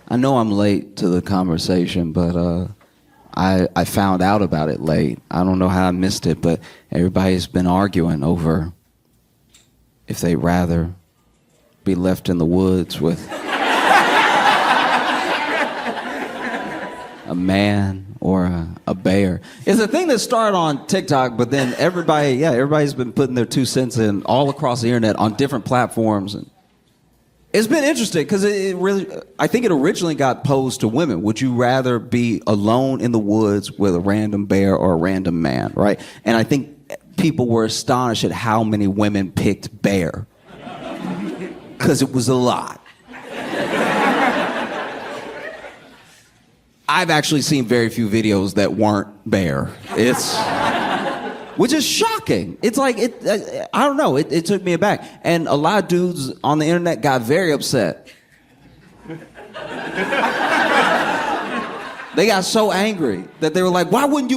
I know I'm late to the conversation, but I found out about it late. I don't know how I missed it, but everybody's been arguing over if they'd rather be left in the woods with a man or a bear. It's a thing that started on TikTok, but then everybody's been putting their 2 cents in all across the internet on different platforms. And it's been interesting because I think it originally got posed to women. Would you rather be alone in the woods with a random bear or a random man, right? And I think people were astonished at how many women picked bear because it was a lot. I've actually seen very few videos that weren't bear. Which is shocking. It's like, I don't know, it took me aback. And a lot of dudes on the internet got very upset. They got so angry that they were like, why would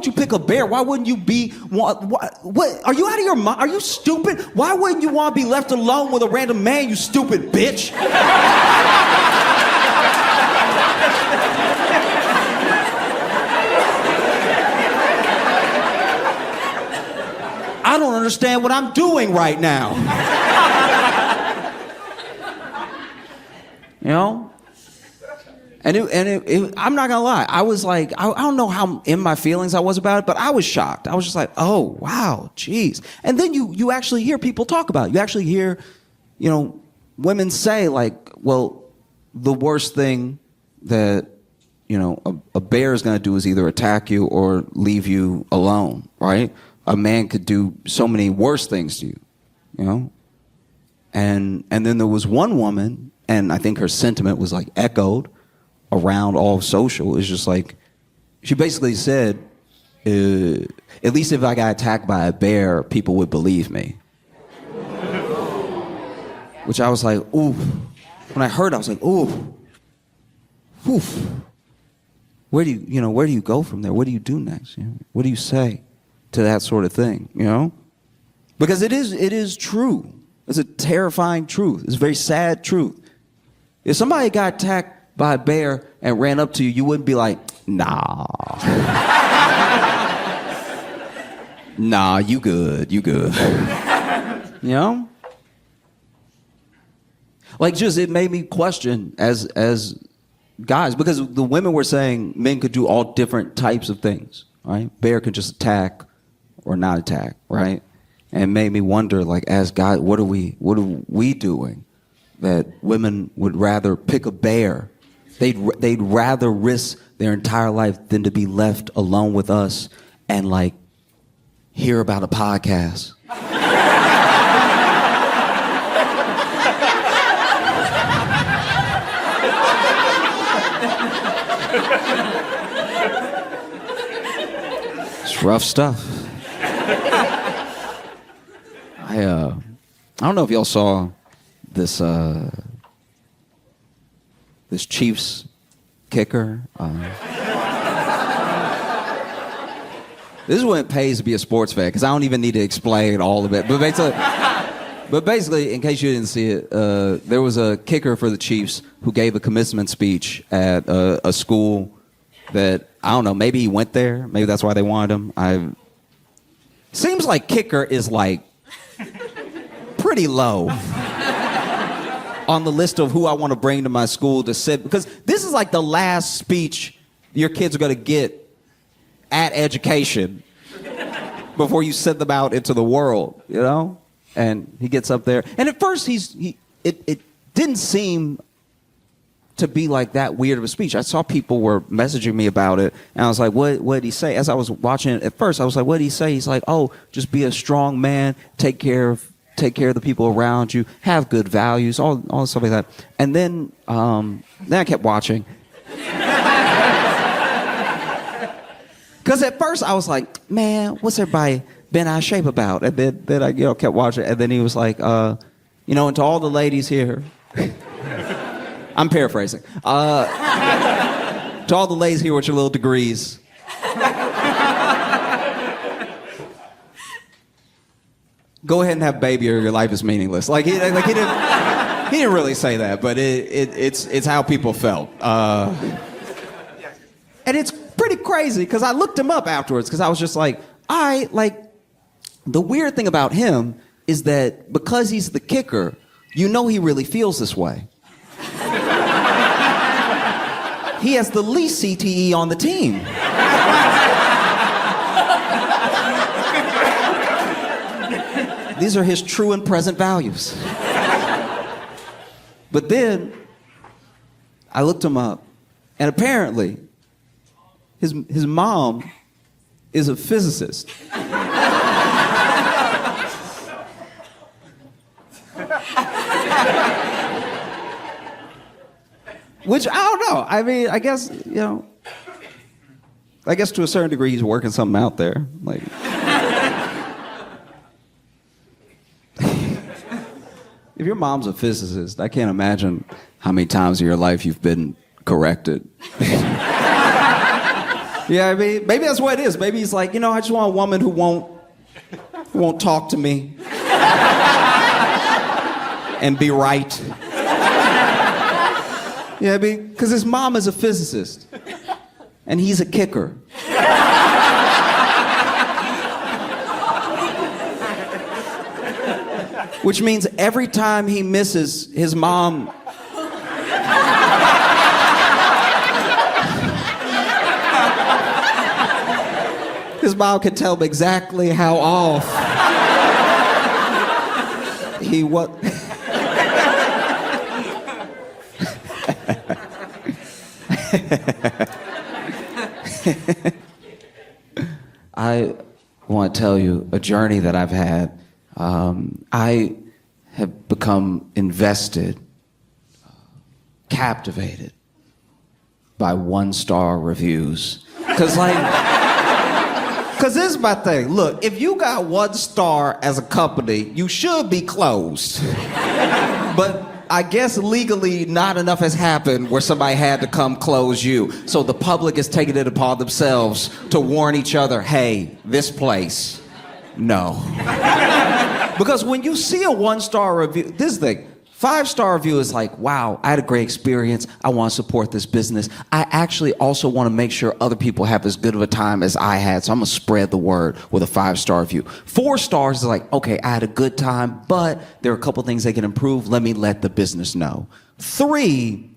you pick a bear? Why wouldn't you be, what, are you out of your mind? Are you stupid? Why wouldn't you want to be left alone with a random man, you stupid bitch? I don't understand what I'm doing right now. You know? And I'm not gonna lie. I was like, I don't know how in my feelings I was about it, but I was shocked. I was just like, oh, wow, geez. And then you actually hear people talk about it. You actually hear, women say like, well, the worst thing that, a bear is gonna do is either attack you or leave you alone, right? A man could do so many worse things to you, And then there was one woman, and I think her sentiment was like echoed around all of social. It's just like, she basically said, at least if I got attacked by a bear, people would believe me. Which I was like, ooh. When I heard it, I was like, ooh. Oof. Where do you go from there? What do you do next? What do you say to that sort of thing, Because it is true. It's a terrifying truth. It's a very sad truth. If somebody got attacked by a bear and ran up to you, you wouldn't be like, nah. Nah, you good. Like, just, it made me question as guys, because the women were saying men could do all different types of things, right? Bear could just attack or not attack, right? And it made me wonder, like, as guys, what are we doing that women would rather pick a bear? They'd rather risk their entire life than to be left alone with us and like hear about a podcast. It's rough stuff. I don't know if y'all saw this this Chiefs kicker. This is when it pays to be a sports fan, because I don't even need to explain all of it. But basically, in case you didn't see it, there was a kicker for the Chiefs who gave a commencement speech at a school that, I don't know, maybe he went there. Maybe that's why they wanted him. Seems like kicker is like pretty low on the list of who I want to bring to my school to sit, because this is like the last speech your kids are going to get at education before you send them out into the world, And he gets up there, and at first it didn't seem to be like that weird of a speech. I saw people were messaging me about it, and I was like, what did he say? As I was watching it at first, I was like, what did he say? He's like, oh, just be a strong man, take care of the people around you, have good values, all stuff like that. And then I kept watching. Because at first I was like, man, what's everybody been out of shape about? And then I kept watching, and then he was like, and to all the ladies here, I'm paraphrasing. To all the ladies here with your little degrees, go ahead and have a baby or your life is meaningless. Like he didn't. He didn't really say that, but it's how people felt. And it's pretty crazy because I looked him up afterwards because I was just like, the weird thing about him is that because he's the kicker, you know he really feels this way. He has the least CTE on the team. These are his true and present values. But then I looked him up, and apparently his mom is a physicist. Which, I don't know. I mean, I guess to a certain degree he's working something out there. Like, if your mom's a physicist, I can't imagine how many times in your life you've been corrected. Yeah, I mean, maybe that's what it is. Maybe he's like, I just want a woman who won't talk to me and be right. Yeah, I mean, because his mom is a physicist and he's a kicker. Which means every time he misses, his mom... his mom can tell him exactly how off he was. I want to tell you a journey that I've had. I have become invested, captivated by 1-star reviews. Because this is my thing. Look, if you got 1 star as a company, you should be closed. But I guess legally not enough has happened where somebody had to come close you. So the public is taking it upon themselves to warn each other, hey, this place, no. Because when you see a 1-star review, this thing, 5-star review is like, wow, I had a great experience. I want to support this business. I actually also want to make sure other people have as good of a time as I had, so I'm going to spread the word with a 5-star review. 4 stars is like, okay, I had a good time, but there are a couple things they can improve. Let me let the business know. 3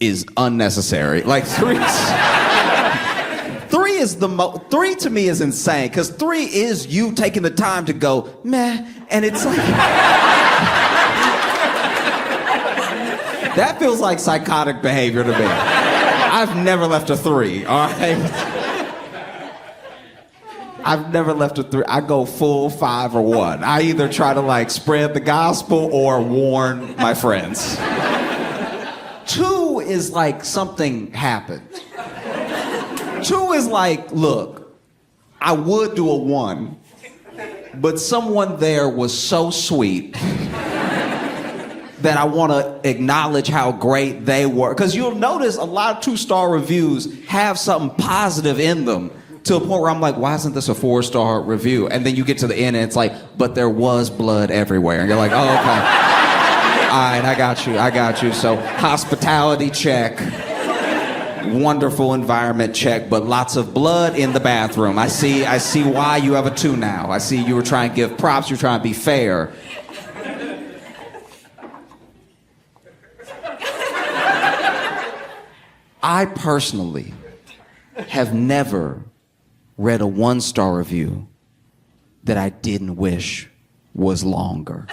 is unnecessary. Like, 3 to me is insane, because 3 is you taking the time to go, meh, and it's like... That feels like psychotic behavior to me. I've never left a 3, all right? I've never left a 3. I go full 5 or 1. I either try to spread the gospel or warn my friends. 2 is like something happened. 2 is like, look, I would do a 1, but someone there was so sweet that I want to acknowledge how great they were. Because you'll notice a lot of 2-star reviews have something positive in them to a point where I'm like, why isn't this a 4-star review? And then you get to the end and it's like, but there was blood everywhere. And you're like, oh, okay. All right, I got you. So hospitality check, wonderful environment check, but lots of blood in the bathroom. I see why you have a 2 now. I see you were trying to give props, you're trying to be fair. I personally have never read a 1-star review that I didn't wish was longer.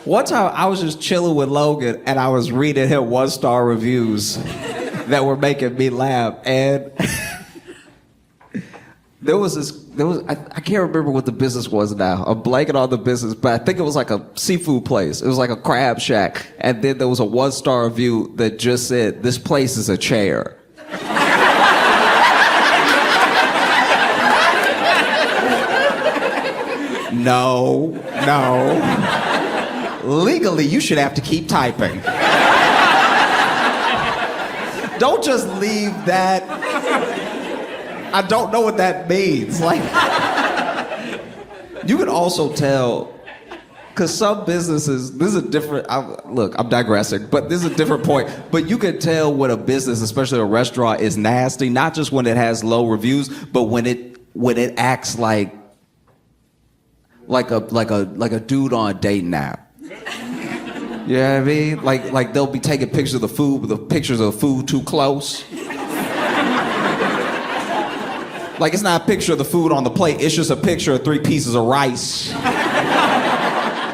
One time I was just chilling with Logan and I was reading him 1-star reviews that were making me laugh, and I can't remember what the business was now. I'm blanking on the business, but I think it was like a seafood place. It was like a crab shack. And then there was a 1-star review that just said, this place is a chair. No. Legally, you should have to keep typing. Don't just leave that. I don't know what that means. You can also tell, because some businesses, this is a different, look, I'm digressing, but this is a different point. But you can tell when a business, especially a restaurant, is nasty, not just when it has low reviews, but when it acts like a dude on a dating app. You know what I mean? Like they'll be taking pictures of the food, but the pictures of the food too close. Like it's not a picture of the food on the plate, it's just a picture of 3 pieces of rice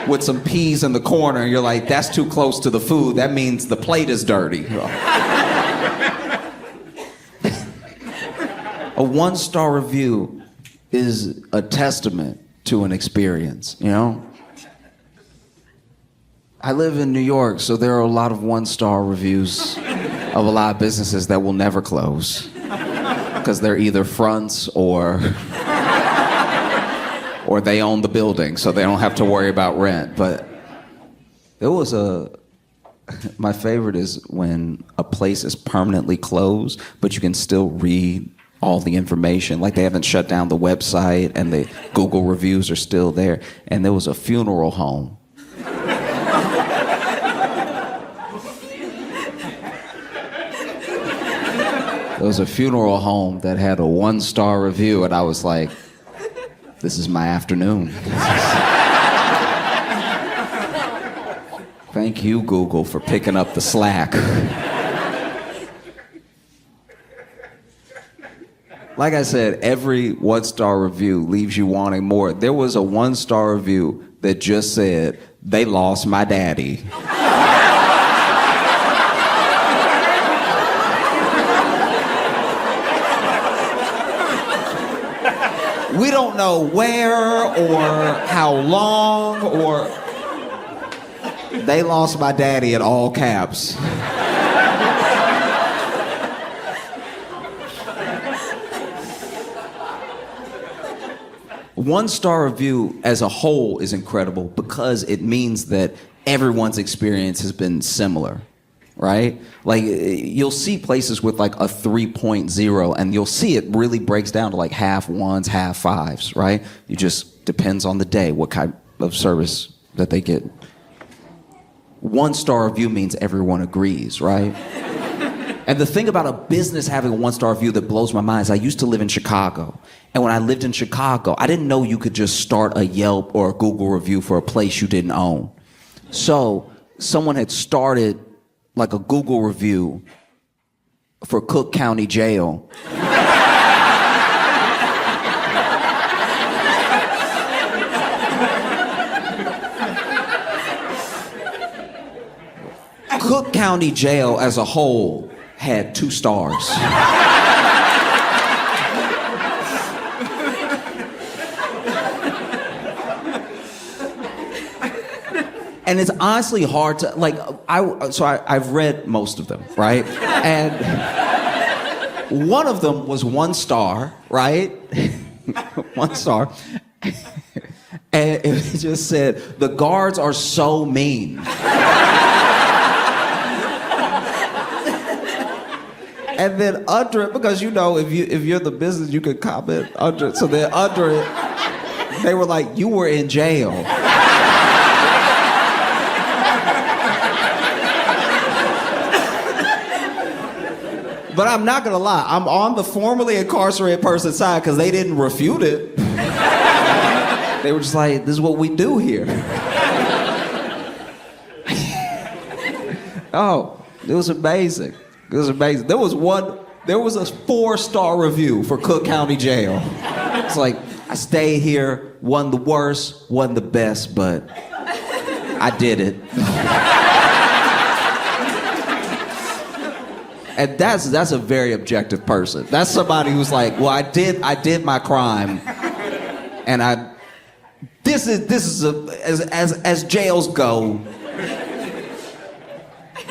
with some peas in the corner, and you're like, that's too close to the food. That means the plate is dirty. A 1-star review is a testament to an experience, you know? I live in New York, so there are a lot of 1-star reviews of a lot of businesses that will never close because they're either fronts or they own the building, so they don't have to worry about rent. But there was my favorite is when a place is permanently closed, but you can still read all the information. Like they haven't shut down the website and the Google reviews are still there. And there was a funeral home. There was a funeral home that had a 1-star review, and I was like, this is my afternoon. Thank you, Google, for picking up the slack. Like I said, every 1-star review leaves you wanting more. There was a 1-star review that just said, they lost my daddy. We don't know where or how long or... They lost my daddy in all caps. 1-star review as a whole is incredible because it means that everyone's experience has been similar, right? Like you'll see places with like a 3.0 and you'll see it really breaks down to like half 1s, half 5s, right? It just depends on the day, what kind of service that they get. 1-star review means everyone agrees, right? And the thing about a business having a 1-star review that blows my mind is I used to live in Chicago. And when I lived in Chicago, I didn't know you could just start a Yelp or a Google review for a place you didn't own. So someone had started like a Google review for Cook County Jail. Cook County Jail as a whole had 2 stars. And it's honestly hard to, like, I've read most of them, right? And one of them was 1 star, right? 1 star. And it just said, the guards are so mean. And then under it, because you know, if you're the business, you can comment under it. So then under it, they were like, you were in jail. But I'm not gonna lie, I'm on the formerly incarcerated person's side because they didn't refute it. They were just like, this is what we do here. Oh, it was amazing. It was amazing. There was a 4-star review for Cook County Jail. It's like, I stayed here, wasn't the worst, wasn't the best, but I did it. And that's a very objective person. That's somebody who's like, well, I did my crime, and this is as jails go,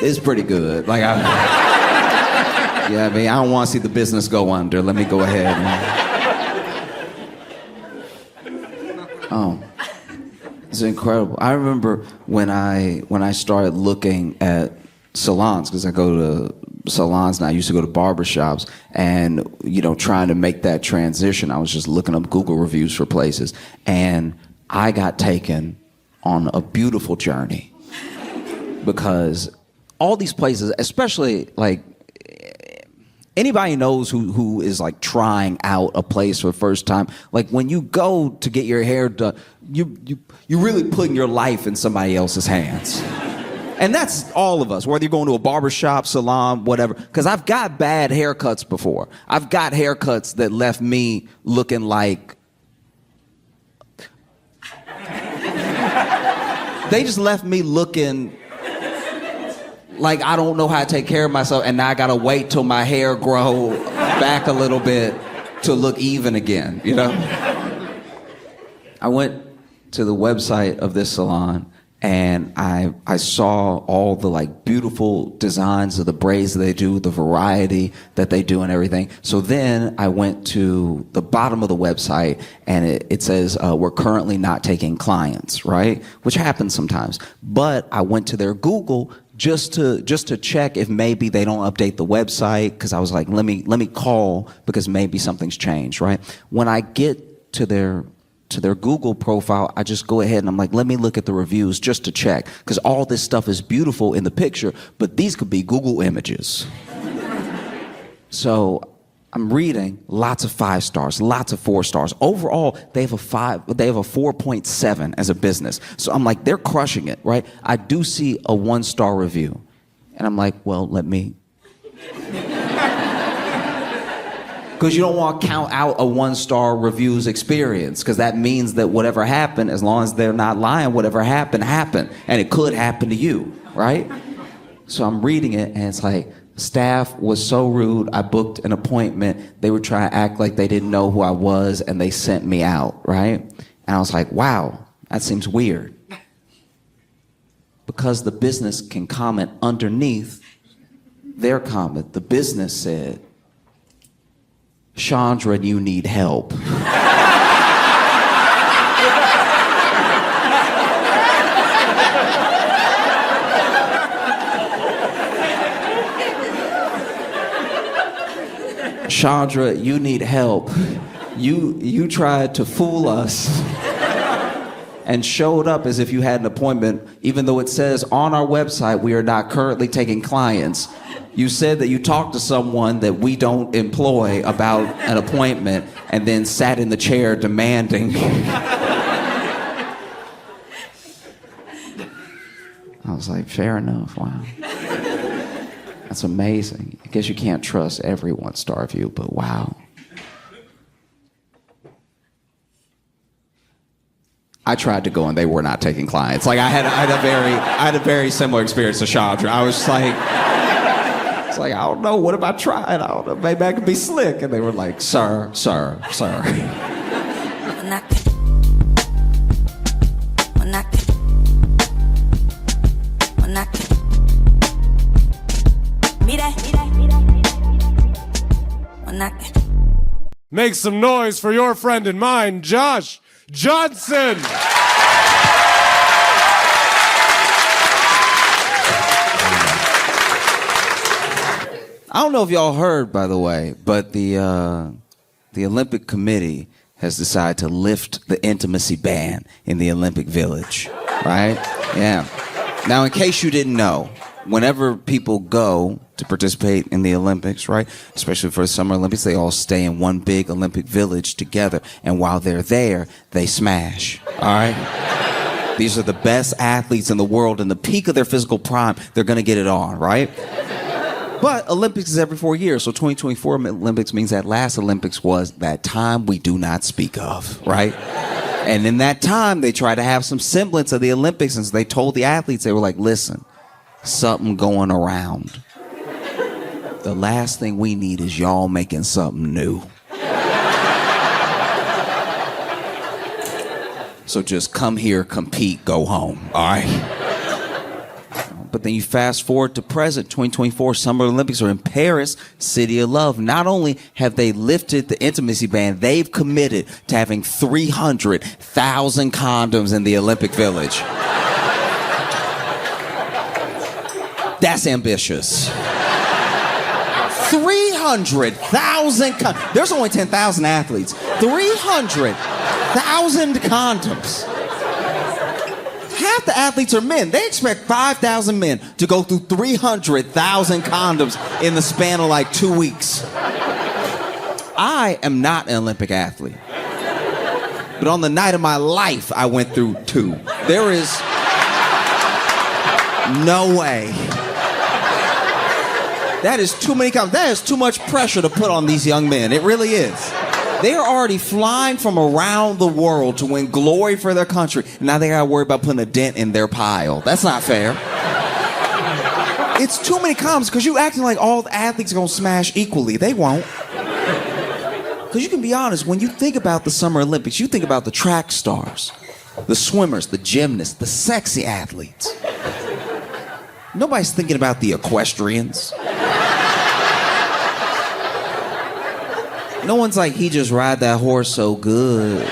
it's pretty good. Like yeah, I mean, I don't want to see the business go under. Let me go ahead. Oh, it's incredible. I remember when I started looking at salons, because I go to salons now. I used to go to barbershops, and trying to make that transition, I was just looking up Google reviews for places, and I got taken on a beautiful journey because all these places, especially like anybody knows who is like trying out a place for the first time. Like when you go to get your hair done, you really putting your life in somebody else's hands. And that's all of us, whether you're going to a barbershop, salon, whatever. Because I've got bad haircuts before. I've got haircuts that left me looking like... They just left me looking like I don't know how to take care of myself, and now I gotta wait till my hair grow back a little bit to look even again, you know? I went to the website of this salon, and I saw all the like beautiful designs of the braids that they do, the variety that they do and everything. So then I went to the bottom of the website, and it says, we're currently not taking clients, right? Which happens sometimes. But I went to their Google just to check if maybe they don't update the website, because I was like, let me call, because maybe something's changed, right? When I get to their Google profile, I just go ahead and I'm like, let me look at the reviews just to check, because all this stuff is beautiful in the picture, but these could be Google images. So I'm reading lots of 5 stars, lots of 4 stars. Overall, they have a 4.7 as a business. So I'm like, they're crushing it, right? I do see a 1-star review, and I'm like, well, let me. Because you don't want to count out a 1-star reviews experience, because that means that whatever happened, as long as they're not lying, whatever happened, happened. And it could happen to you, right? So I'm reading it, and it's like, staff was so rude, I booked an appointment. They were trying to act like they didn't know who I was, and they sent me out, right? And I was like, wow, that seems weird. Because the business can comment underneath their comment. The business said, Chandra, you need help. Chandra, you need help. You tried to fool us and showed up as if you had an appointment, even though it says on our website we are not currently taking clients. You said that you talked to someone that we don't employ about an appointment, and then sat in the chair demanding. I was like, fair enough, wow. That's amazing. I guess you can't trust every 1-star review, but wow. I tried to go and they were not taking clients. Like I had a very similar experience to Chandra. I was like, it's like, I don't know, what have I tried? I don't know, maybe I could be slick. And they were like, sir. Make some noise for your friend and mine, Josh Johnson. I don't know if y'all heard, by the way, but the Olympic Committee has decided to lift the intimacy ban in the Olympic Village, right? Yeah. Now, in case you didn't know, whenever people go to participate in the Olympics, right, especially for the Summer Olympics, they all stay in one big Olympic village together, and while they're there, they smash, all right? These are the best athletes in the world. In the peak of their physical prime, they're going to get it on, right? But Olympics is every 4 years, so 2024 Olympics means that last Olympics was that time we do not speak of, right? And in that time, they tried to have some semblance of the Olympics, and so they told the athletes, they were like, listen, something going around. The last thing we need is y'all making something new. So just come here, compete, go home, all right? But then you fast forward to present, 2024 Summer Olympics are in Paris, City of Love. Not only have they lifted the intimacy ban, they've committed to having 300,000 condoms in the Olympic Village. That's ambitious. 300,000 There's only 10,000 athletes. 300,000 condoms. half the athletes are men. They expect 5,000 men to go through 300,000 condoms in the span of like 2 weeks. I am not an Olympic athlete. But on the night of my life, I went through 2. There is no way. That is too many condoms. That is too much pressure to put on these young men. It really is. They are already flying from around the world to win glory for their country. Now they gotta worry about putting a dent in their pile. That's not fair. It's too many condoms because you acting like all the athletes are gonna smash equally. They won't. Because you can be honest, when you think about the Summer Olympics, you think about the track stars, the swimmers, the gymnasts, the sexy athletes. Nobody's thinking about the equestrians. No one's like, he just ride that horse so good.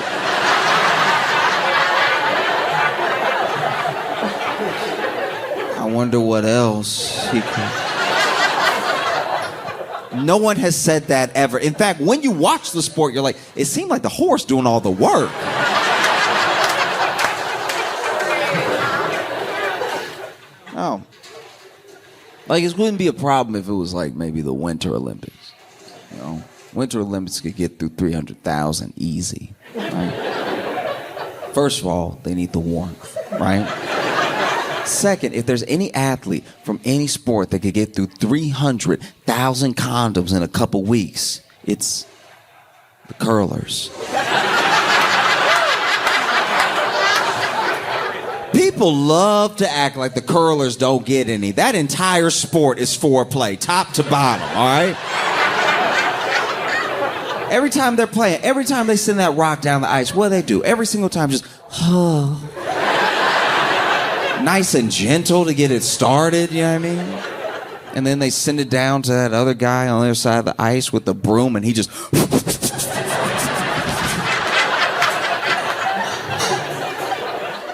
I wonder what else he could. No one has said that ever. In fact, when you watch the sport, you're like, it seemed like the horse doing all the work. Oh. Like, it wouldn't be a problem if it was like maybe the Winter Olympics. You know? Winter Olympics could get through 300,000 easy. Right? First of all, they need the warmth, right? Second, if there's any athlete from any sport that could get through 300,000 condoms in a couple weeks, it's the curlers. People love to act like the curlers don't get any. That entire sport is foreplay, top to bottom, all right? Every time they're playing, every time they send that rock down the ice, what do? Every single time, just, nice and gentle to get it started, you know what I mean? And then they send it down to that other guy on the other side of the ice with the broom, and he just...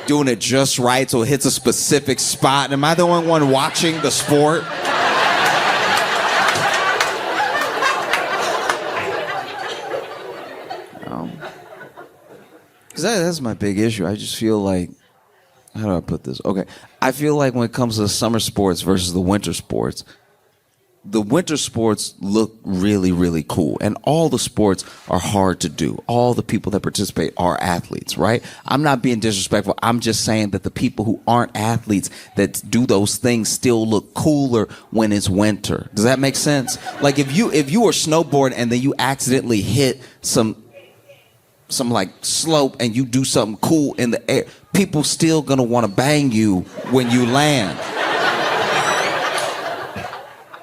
doing it just right so it hits a specific spot. Am I the only one watching the sport? Because that's my big issue. I just feel like, how do I put this? Okay, I feel like when it comes to the summer sports versus the winter sports look really, really cool. And all the sports are hard to do. All the people that participate are athletes, right? I'm not being disrespectful. I'm just saying that the people who aren't athletes that do those things still look cooler when it's winter. Does that make sense? Like if you were snowboarding and then you accidentally hit some like slope and you do something cool in the air, people still gonna want to bang you when you land.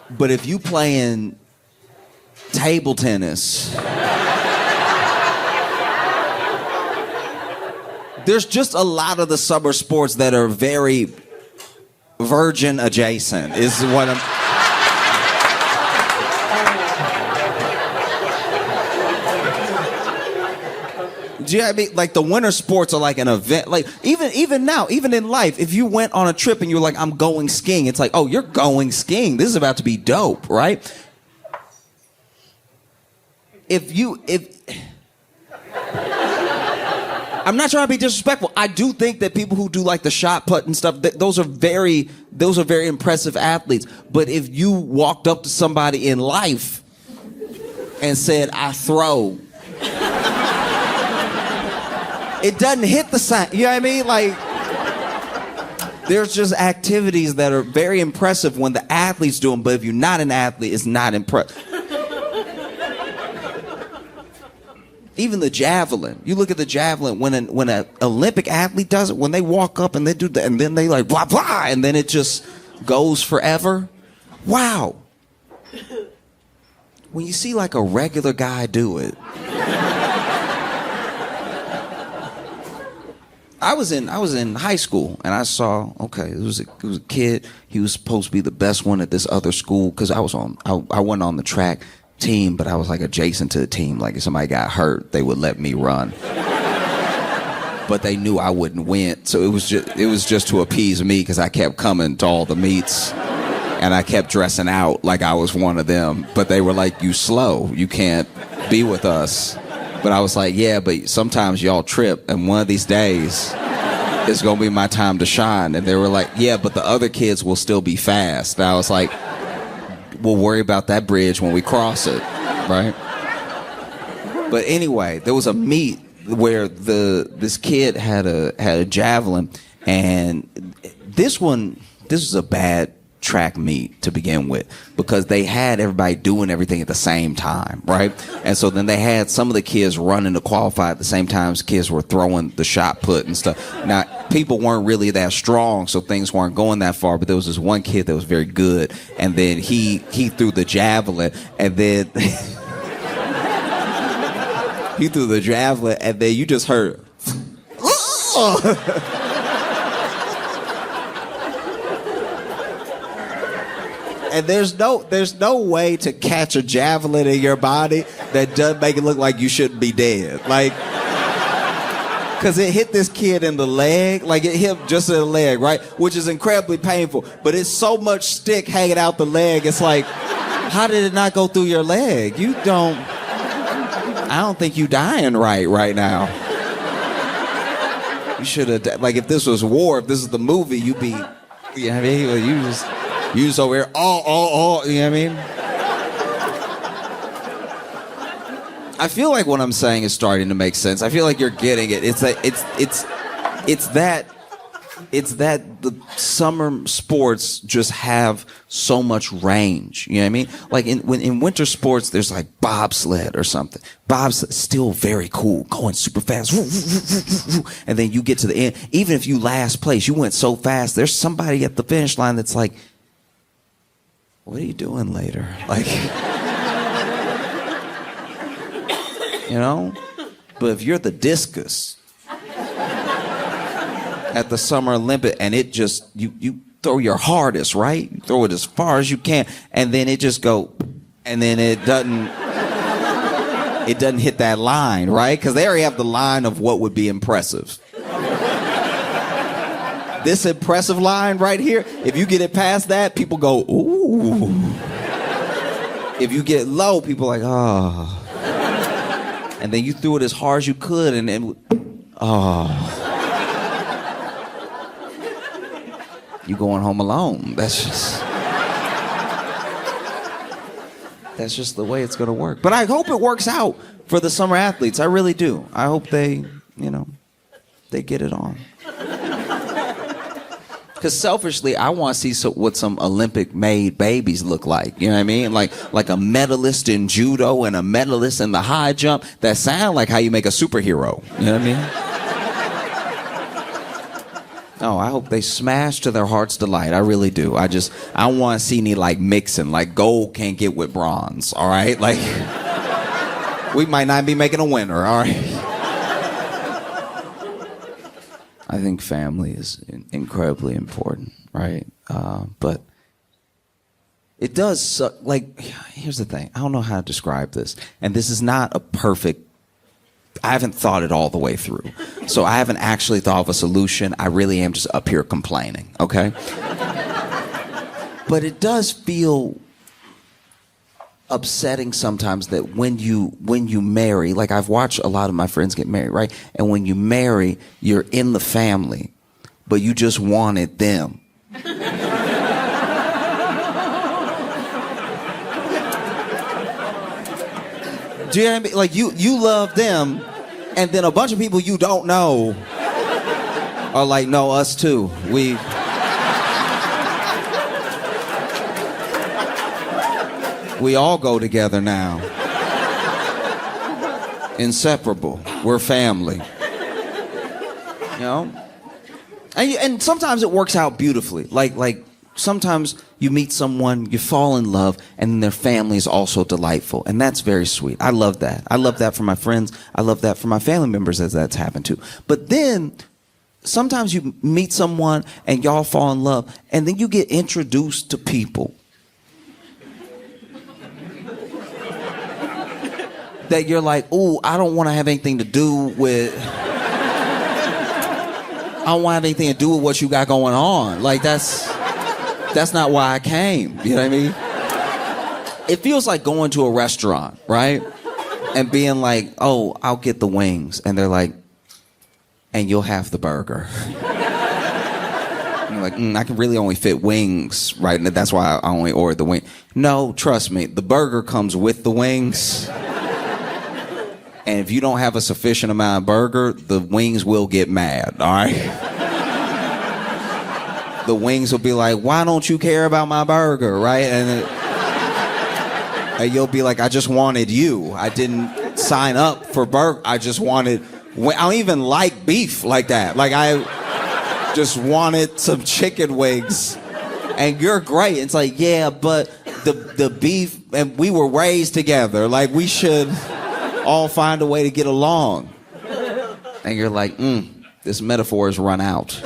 But if you playing table tennis, there's just a lot of the summer sports that are very virgin adjacent, is what I'm... Do you know what I mean? Like the winter sports are like an event. Like even now, even in life, if you went on a trip and you're like, I'm going skiing, it's like, oh, you're going skiing. This is about to be dope, right? I'm not trying to be disrespectful. I do think that people who do like the shot put and stuff, those are very impressive athletes. But if you walked up to somebody in life and said, I throw, it doesn't hit the same. You know what I mean? Like, there's just activities that are very impressive when the athletes do them, but if you're not an athlete, it's not impressive. Even the javelin. You look at the javelin, when an Olympic athlete does it, when they walk up and they do that, and then they like, blah, blah, and then it just goes forever. Wow. When you see like a regular guy do it, I was in high school and I saw, okay, it was a kid. He was supposed to be the best one at this other school because I wasn't on the track team, but I was like adjacent to the team. Like if somebody got hurt, they would let me run. But they knew I wouldn't win, so it was just to appease me because I kept coming to all the meets and I kept dressing out like I was one of them. But they were like, "You slow, you can't be with us." But I was like, yeah, but sometimes y'all trip, and one of these days, it's going to be my time to shine. And they were like, yeah, but the other kids will still be fast. And I was like, we'll worry about that bridge when we cross it, right? But anyway, there was a meet where this kid had a javelin, and this was a bad track meet to begin with, because they had everybody doing everything at the same time, right? And so then they had some of the kids running to qualify at the same time as kids were throwing the shot put and stuff. Now, people weren't really that strong, so things weren't going that far, but there was this one kid that was very good, and then he threw the javelin, and then he threw the javelin, and then you just heard and there's no way to catch a javelin in your body that doesn't make it look like you shouldn't be dead. Like, because it hit this kid in the leg, like it hit just in the leg, right? Which is incredibly painful, but it's so much stick hanging out the leg. It's like, how did it not go through your leg? I don't think you dying right now. You should have, like, if this was war, if this is the movie, you'd be, you know what I mean? You just over here, you know what I mean? I feel like what I'm saying is starting to make sense. I feel like you're getting it. It's that the summer sports just have so much range. You know what I mean? Like in winter sports, there's like bobsled or something. Bobsled, still very cool, going super fast. And then you get to the end. Even if you last place, you went so fast, there's somebody at the finish line that's like, what are you doing later? Like, you know? But if you're the discus at the Summer Olympic, and it just, you throw your hardest, right? You throw it as far as you can, and then it just go, and then it doesn't hit that line, right? Because they already have the line of what would be impressive. This impressive line right here, if you get it past that, people go, ooh. If you get low, people are like, oh. And then you threw it as hard as you could, and then, oh. You going home alone. That's just the way it's going to work. But I hope it works out for the summer athletes. I really do. I hope they get it on. Because selfishly, I want to see what some Olympic-made babies look like. You know what I mean? Like a medalist in judo and a medalist in the high jump. That sound like how you make a superhero. You know what I mean? Oh, I hope they smash to their heart's delight. I really do. I don't want to see any like mixing. Like gold can't get with bronze. All right? Like, we might not be making a winner. All right? I think family is incredibly important, right? But it does suck. Like, here's the thing. I don't know how to describe this. And this is not a perfect, I haven't thought it all the way through. So I haven't actually thought of a solution. I really am just up here complaining, okay? But it does feel upsetting sometimes that when you marry, like I've watched a lot of my friends get married, right? And when you marry, you're in the family, but you just wanted them. Do you know what I mean? Like you love them, and then a bunch of people you don't know are like, no, us too. We all go together now. Inseparable. We're family. You know? And sometimes it works out beautifully. Like sometimes you meet someone, you fall in love, and their family is also delightful. And that's very sweet. I love that. I love that for my friends. I love that for my family members as that's happened to. But then sometimes you meet someone and y'all fall in love, and then you get introduced to people that you're like, ooh, I don't want to have anything to do with, I don't want to have anything to do with what you got going on. Like, that's not why I came. You know what I mean? It feels like going to a restaurant, right? And being like, oh, I'll get the wings. And they're like, and you'll have the burger. like, I can really only fit wings, right? And that's why I only ordered the wing. No, trust me, the burger comes with the wings. And if you don't have a sufficient amount of burger, the wings will get mad, all right? The wings will be like, why don't you care about my burger, right? And you'll be like, I just wanted you. I didn't sign up for burger. I just wanted, I don't even like beef like that. Like, I just wanted some chicken wings. And you're great. It's like, yeah, but the beef, and we were raised together. Like, we should all find a way to get along. And you're like, this metaphor has run out.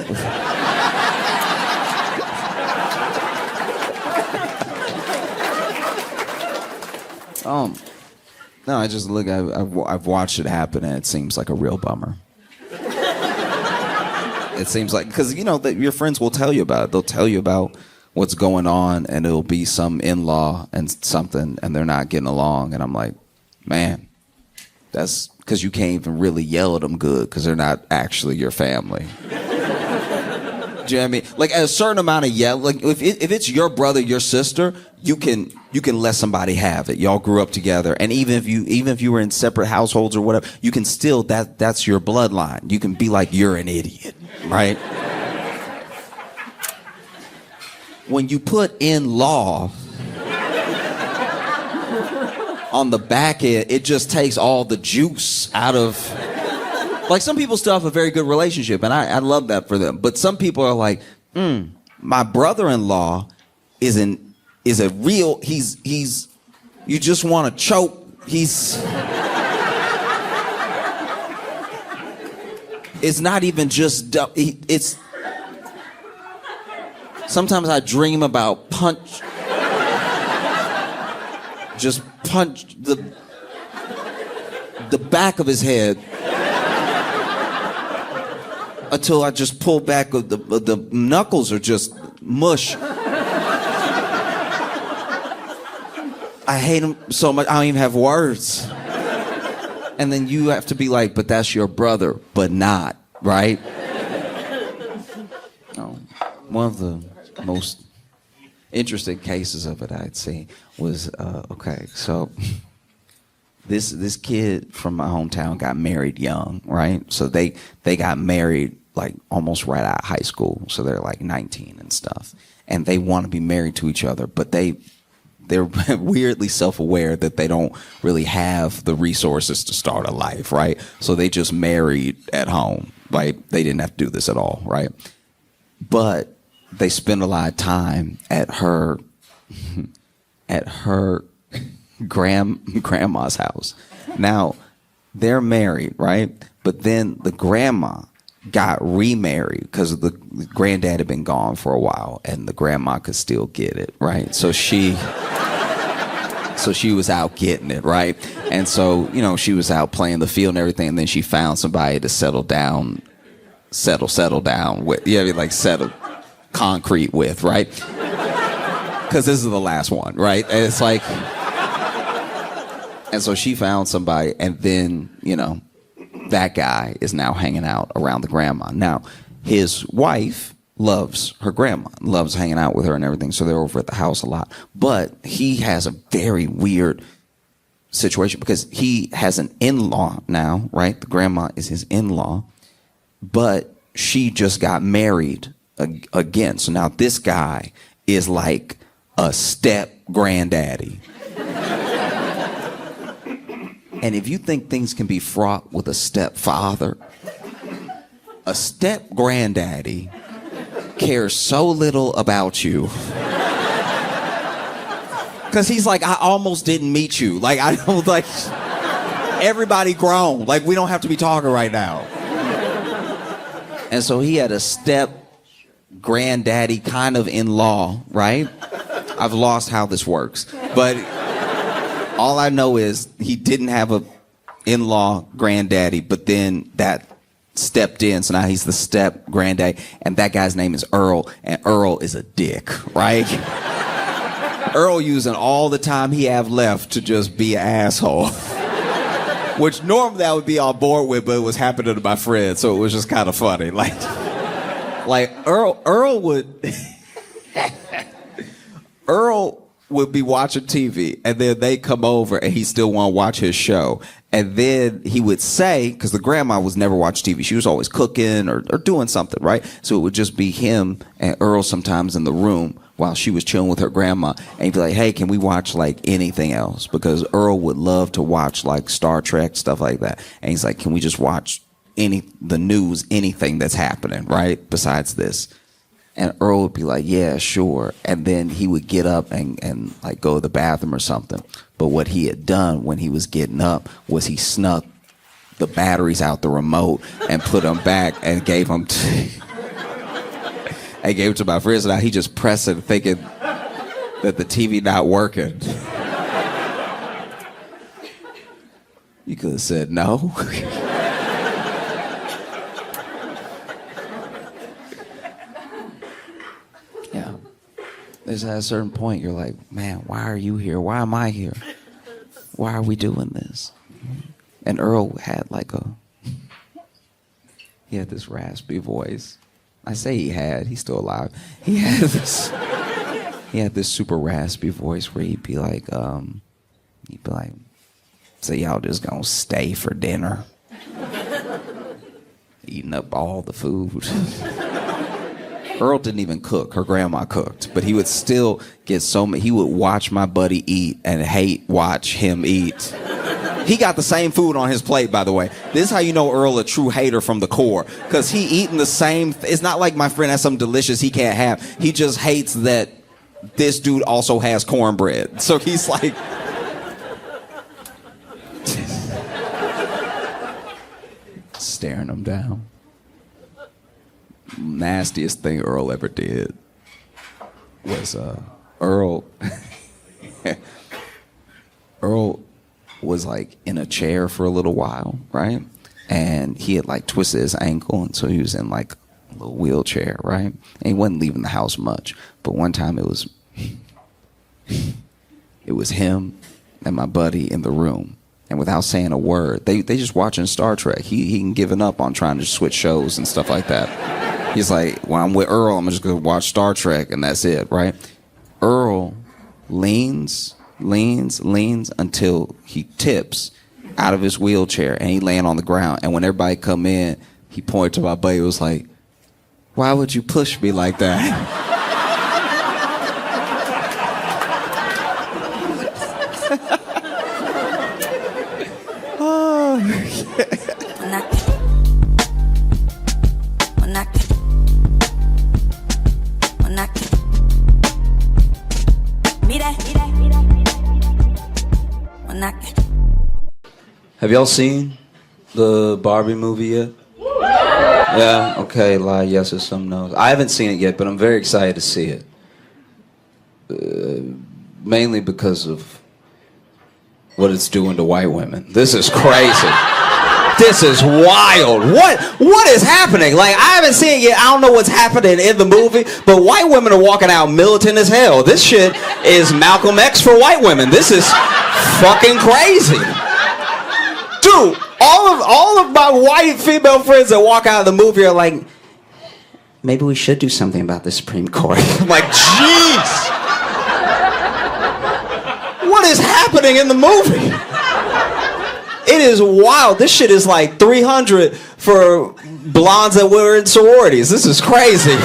No, I just look. I've watched it happen, and it seems like a real bummer. It seems like, because that your friends will tell you about it. They'll tell you about what's going on, and it'll be some in-law and something, and they're not getting along. And I'm like, man, that's because you can't even really yell at them good because they're not actually your family. Do you know what I mean? Like, at a certain amount of yell, like if it's your brother, your sister, you can let somebody have it. Y'all grew up together, and even if you were in separate households or whatever, you can still that's your bloodline. You can be like, you're an idiot, right? When you put in law on the back end, it just takes all the juice out of. Like, some people still have a very good relationship, and I love that for them. But some people are like, my brother-in-law is a real, he's, you just want to choke. It's not even just, it's, sometimes I dream about just punch the back of his head. Until I just pull back, the knuckles are just mush. I hate him so much, I don't even have words. And then you have to be like, but that's your brother, but not, right? One of the most interesting cases of it I'd seen was, so this kid from my hometown got married young, right? So they got married like almost right out of high school. So they're like 19 and stuff. And they want to be married to each other, but they're weirdly self-aware that they don't really have the resources to start a life, right? So they just married at home, right? They didn't have to do this at all, right? But they spend a lot of time at her grandma's house. Now, they're married, right? But then the grandma got remarried because the granddad had been gone for a while, and the grandma could still get it, right? So she was out getting it, right? And so, she was out playing the field and everything, and then she found somebody to settle down with, settle concrete with, right? Because this is the last one, right? And it's like, and so she found somebody, and then, that guy is now hanging out around the grandma. Now, his wife loves her grandma, loves hanging out with her and everything, so they're over at the house a lot. But he has a very weird situation because he has an in-law now, right? The grandma is his in-law, but she just got married again. So now this guy is like a step granddaddy. And if you think things can be fraught with a stepfather, a step granddaddy cares so little about you. Because he's like, I almost didn't meet you. Like, I don't, like, everybody grown. Like, we don't have to be talking right now. And so he had a step granddaddy kind of in-law, right? I've lost how this works. But all I know is he didn't have a in-law granddaddy, but then that stepped in, so now he's the step granddaddy, and that guy's name is Earl, and Earl is a dick, right? Earl using all the time he have left to just be an asshole. Which normally I would be on board with, but it was happening to my friend, so it was just kind of funny. Like Like Earl would Earl would be watching TV, and then they come over, and he still want to watch his show. And then he would say, because the grandma was never watch TV, she was always cooking or doing something, right? So it would just be him and Earl sometimes in the room while she was chilling with her grandma, and he'd be like, hey, can we watch like anything else? Because Earl would love to watch like Star Trek, stuff like that. And he's like, can we just watch the news, anything that's happening, right? Besides this. And Earl would be like, yeah, sure. And then he would get up and like go to the bathroom or something. But what he had done when he was getting up was he snuck the batteries out the remote and put them back and gave them to my friends. Now he just pressed it thinking that the TV not working. You could have said no. Yeah. There's at a certain point you're like, man, why are you here? Why am I here? Why are we doing this? And Earl had he had this raspy voice. I say he's still alive. He had this super raspy voice where he'd be like, so y'all just gonna stay for dinner? Eating up all the food. Earl didn't even cook. Her grandma cooked. But he would still get he would watch my buddy eat and watch him eat. He got the same food on his plate, by the way. This is how you know Earl a true hater from the core. Because he eating the same... It's not like my friend has something delicious he can't have. He just hates that this dude also has cornbread. So he's like... staring him down. Nastiest thing Earl ever did was Earl was like in a chair for a little while, right? And he had like twisted his ankle, and so he was in like a little wheelchair, right? And he wasn't leaving the house much. But one time it was him and my buddy in the room. And without saying a word, they just watching Star Trek. He given up on trying to switch shows and stuff like that. He's like, when I'm with Earl, I'm just gonna watch Star Trek and that's it, right? Earl leans until he tips out of his wheelchair and he laying on the ground. And when everybody come in, he pointed to my buddy. It was like, why would you push me like that? Have y'all seen the Barbie movie yet? Yeah, okay, a lot of yeses, some no's. I haven't seen it yet, but I'm very excited to see it. Mainly because of what it's doing to white women. This is crazy. This is wild. What is happening? Like, I haven't seen it yet. I don't know what's happening in the movie, but white women are walking out militant as hell. This shit is Malcolm X for white women. This is fucking crazy. Dude, all of my white female friends that walk out of the movie are like, maybe we should do something about the Supreme Court. I'm like, jeez. What is happening in the movie? It is wild. This shit is like 300 for blondes that were in sororities. This is crazy.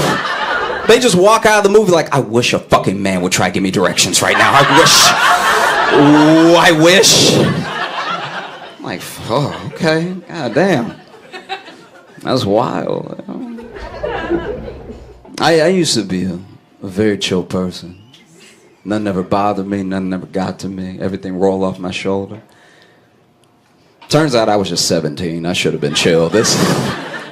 They just walk out of the movie like, I wish a fucking man would try to give me directions right now. I wish. I'm like, oh, okay. God damn. That's wild. I used to be a very chill person. Nothing ever bothered me. Nothing ever got to me. Everything rolled off my shoulder. Turns out I was just 17. I should have been chill.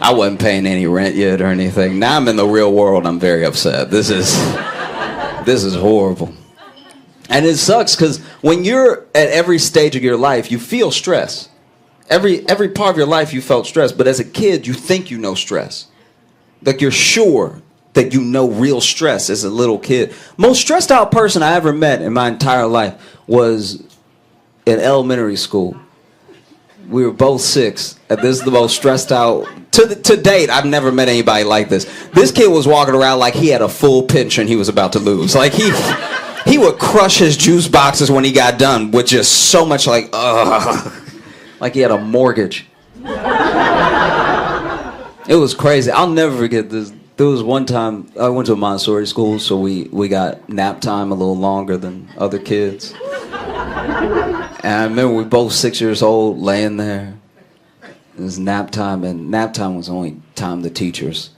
I wasn't paying any rent yet or anything. Now I'm in the real world. I'm very upset. This is horrible. And it sucks because when you're at every stage of your life, you feel stress. Every part of your life you felt stress. But as a kid, you think you know stress. Like you're sure that you know real stress as a little kid. Most stressed out person I ever met in my entire life was in elementary school. We were both 6, and this is the most stressed out To date, I've never met anybody like this. This kid was walking around like he had a full pension he was about to lose. Like he would crush his juice boxes when he got done with just so much like, ugh. Like he had a mortgage. It was crazy. I'll never forget this. There was one time, I went to a Montessori school, so we got nap time a little longer than other kids. And I remember we both 6 years old laying there. It was nap time, and nap time was the only time the teachers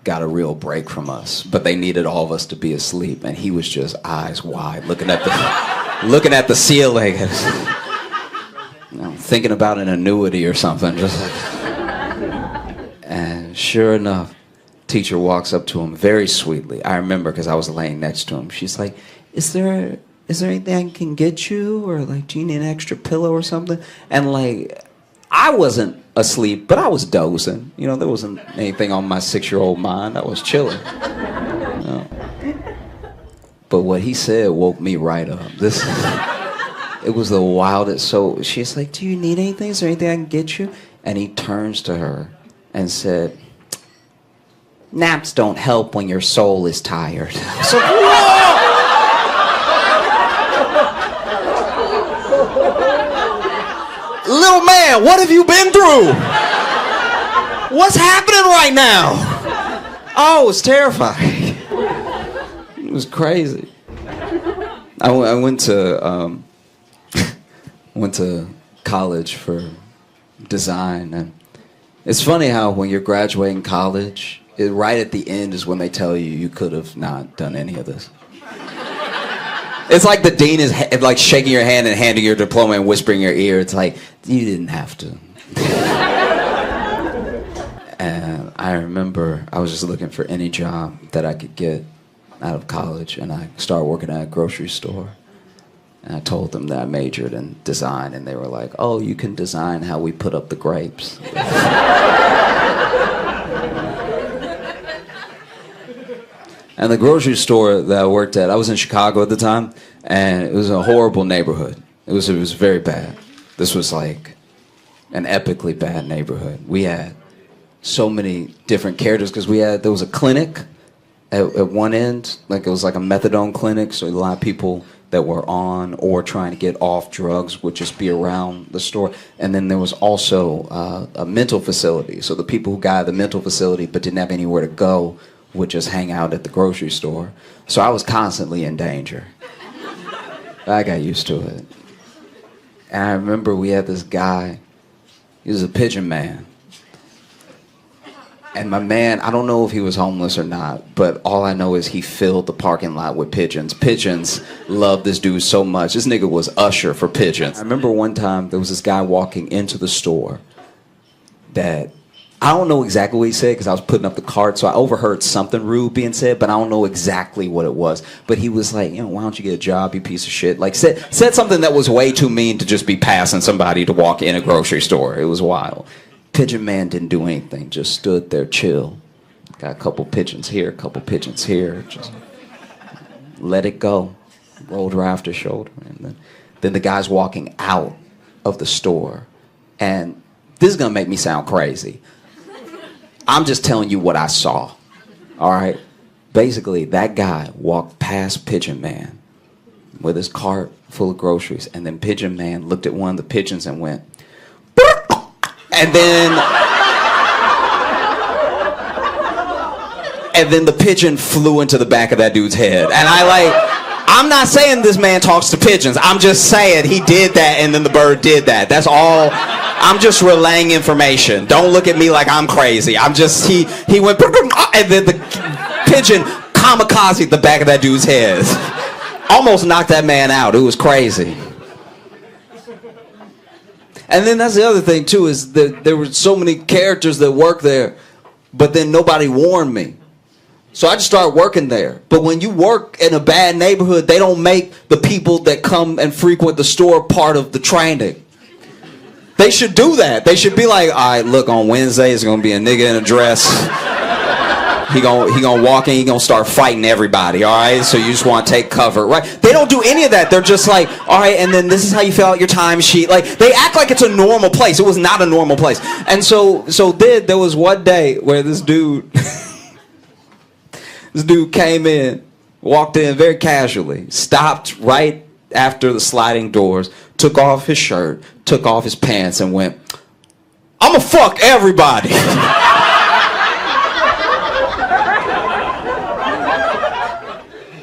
got a real break from us. But they needed all of us to be asleep, and he was just eyes wide, looking at the ceiling, and, thinking about an annuity or something, just like. And sure enough, teacher walks up to him very sweetly. I remember because I was laying next to him. She's like, is there anything I can get you? Or like, do you need an extra pillow or something? And like, I wasn't asleep, but I was dozing. You know, there wasn't anything on my 6-year-old mind. I was chilling. You know? But what he said woke me right up. It was the wildest. So she's like, do you need anything? Is there anything I can get you? And he turns to her and said, naps don't help when your soul is tired. So, whoa! Little man, what have you been through? What's happening right now? Oh, it's terrifying. It was crazy. I went to college for design, and it's funny how when you're graduating college, right at the end is when they tell you you could have not done any of this. It's like the dean is like shaking your hand and handing your diploma and whispering in your ear. It's like, you didn't have to. And I remember I was just looking for any job that I could get out of college, and I started working at a grocery store. And I told them that I majored in design, and they were like, oh, you can design how we put up the grapes. And the grocery store that I worked at, I was in Chicago at the time, and it was a horrible neighborhood. It was very bad. This was like an epically bad neighborhood. We had so many different characters because there was a clinic at one end, like it was like a methadone clinic, so a lot of people that were on or trying to get off drugs would just be around the store. And then there was also a mental facility, so the people who got out of the mental facility but didn't have anywhere to go would just hang out at the grocery store. So I was constantly in danger. I got used to it. And I remember we had this guy, he was a pigeon man. And my man, I don't know if he was homeless or not, but all I know is he filled the parking lot with pigeons. Pigeons loved this dude so much. This nigga was usher for pigeons. I remember one time there was this guy walking into the store that, I don't know exactly what he said because I was putting up the cart, so I overheard something rude being said, but I don't know exactly what it was. But he was like, why don't you get a job, you piece of shit? Like, said something that was way too mean to just be passing somebody to walk in a grocery store. It was wild. Pigeon man didn't do anything, just stood there chill. Got a couple pigeons here, a couple pigeons here. Just let it go. Rolled right off the shoulder. And then the guy's walking out of the store. And this is going to make me sound crazy. I'm just telling you what I saw, all right? Basically, that guy walked past Pigeon Man with his cart full of groceries, and then Pigeon Man looked at one of the pigeons and went, and then the pigeon flew into the back of that dude's head. And I'm not saying this man talks to pigeons. I'm just saying he did that, and then the bird did that. That's all. I'm just relaying information. Don't look at me like I'm crazy. I'm just, he went, and then the pigeon kamikaze the back of that dude's head. Almost knocked that man out. It was crazy. And then that's the other thing, too, is that there were so many characters that worked there, but then nobody warned me. So I just started working there. But when you work in a bad neighborhood, they don't make the people that come and frequent the store part of the training. They should do that. They should be like, all right, look, on Wednesday, it's going to be a nigga in a dress He gonna walk in, he gonna start fighting everybody, all right? So you just want to take cover, right? They don't do any of that. They're just like, all right, and then this is how you fill out your timesheet. Like, they act like it's a normal place. It was not a normal place. And so then there was one day where this dude, this dude came in, walked in very casually, stopped right after the sliding doors, took off his shirt, took off his pants, and went, "I'ma fuck everybody."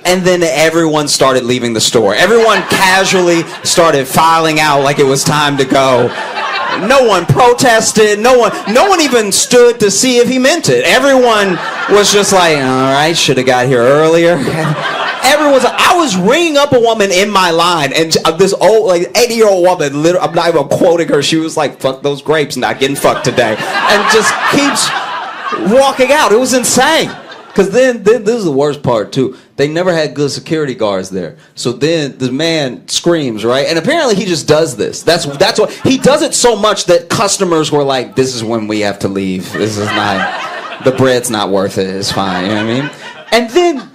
And then everyone started leaving the store. Everyone casually started filing out like it was time to go. No one protested. No one even stood to see if he meant it. Everyone was just like, all right, should have got here earlier. I was ringing up a woman in my line, and this old, like, 80-year-old woman, I'm not even quoting her, she was like, "Fuck those grapes, not getting fucked today." And just keeps walking out. It was insane. Because then this is the worst part, too. They never had good security guards there. So then the man screams, right? And apparently he just does this. That's what he does it so much that customers were like, "This is when we have to leave. This is not, the bread's not worth it. It's fine." You know what I mean? And then,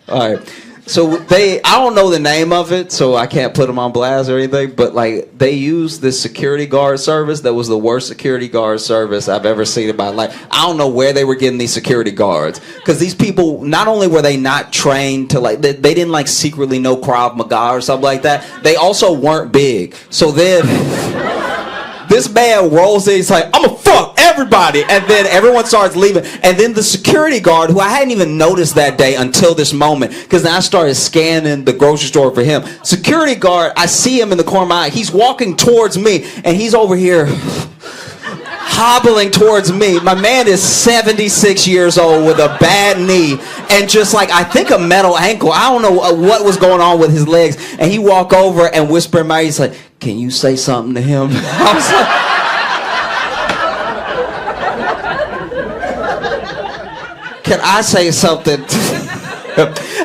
all right. So I don't know the name of it, so I can't put them on blast or anything, but like, they used this security guard service that was the worst security guard service I've ever seen in my life. I don't know where they were getting these security guards, because these people, not only were they not trained to, like, they didn't like secretly know Krav Maga or something like that, they also weren't big. So then this man rolls in, he's like, "I'ma fuck everybody," and then everyone starts leaving, and then the security guard, who I hadn't even noticed that day until this moment, because then I started scanning the grocery store for him. Security guard, I see him in the corner of my eye, he's walking towards me, and he's over here hobbling towards me. My man is 76 years old with a bad knee and just, like, I think a metal ankle. I don't know what was going on with his legs, and he walked over and whispered in my ear, he's like, "Can you say something to him?" I was like, "Can I say something?"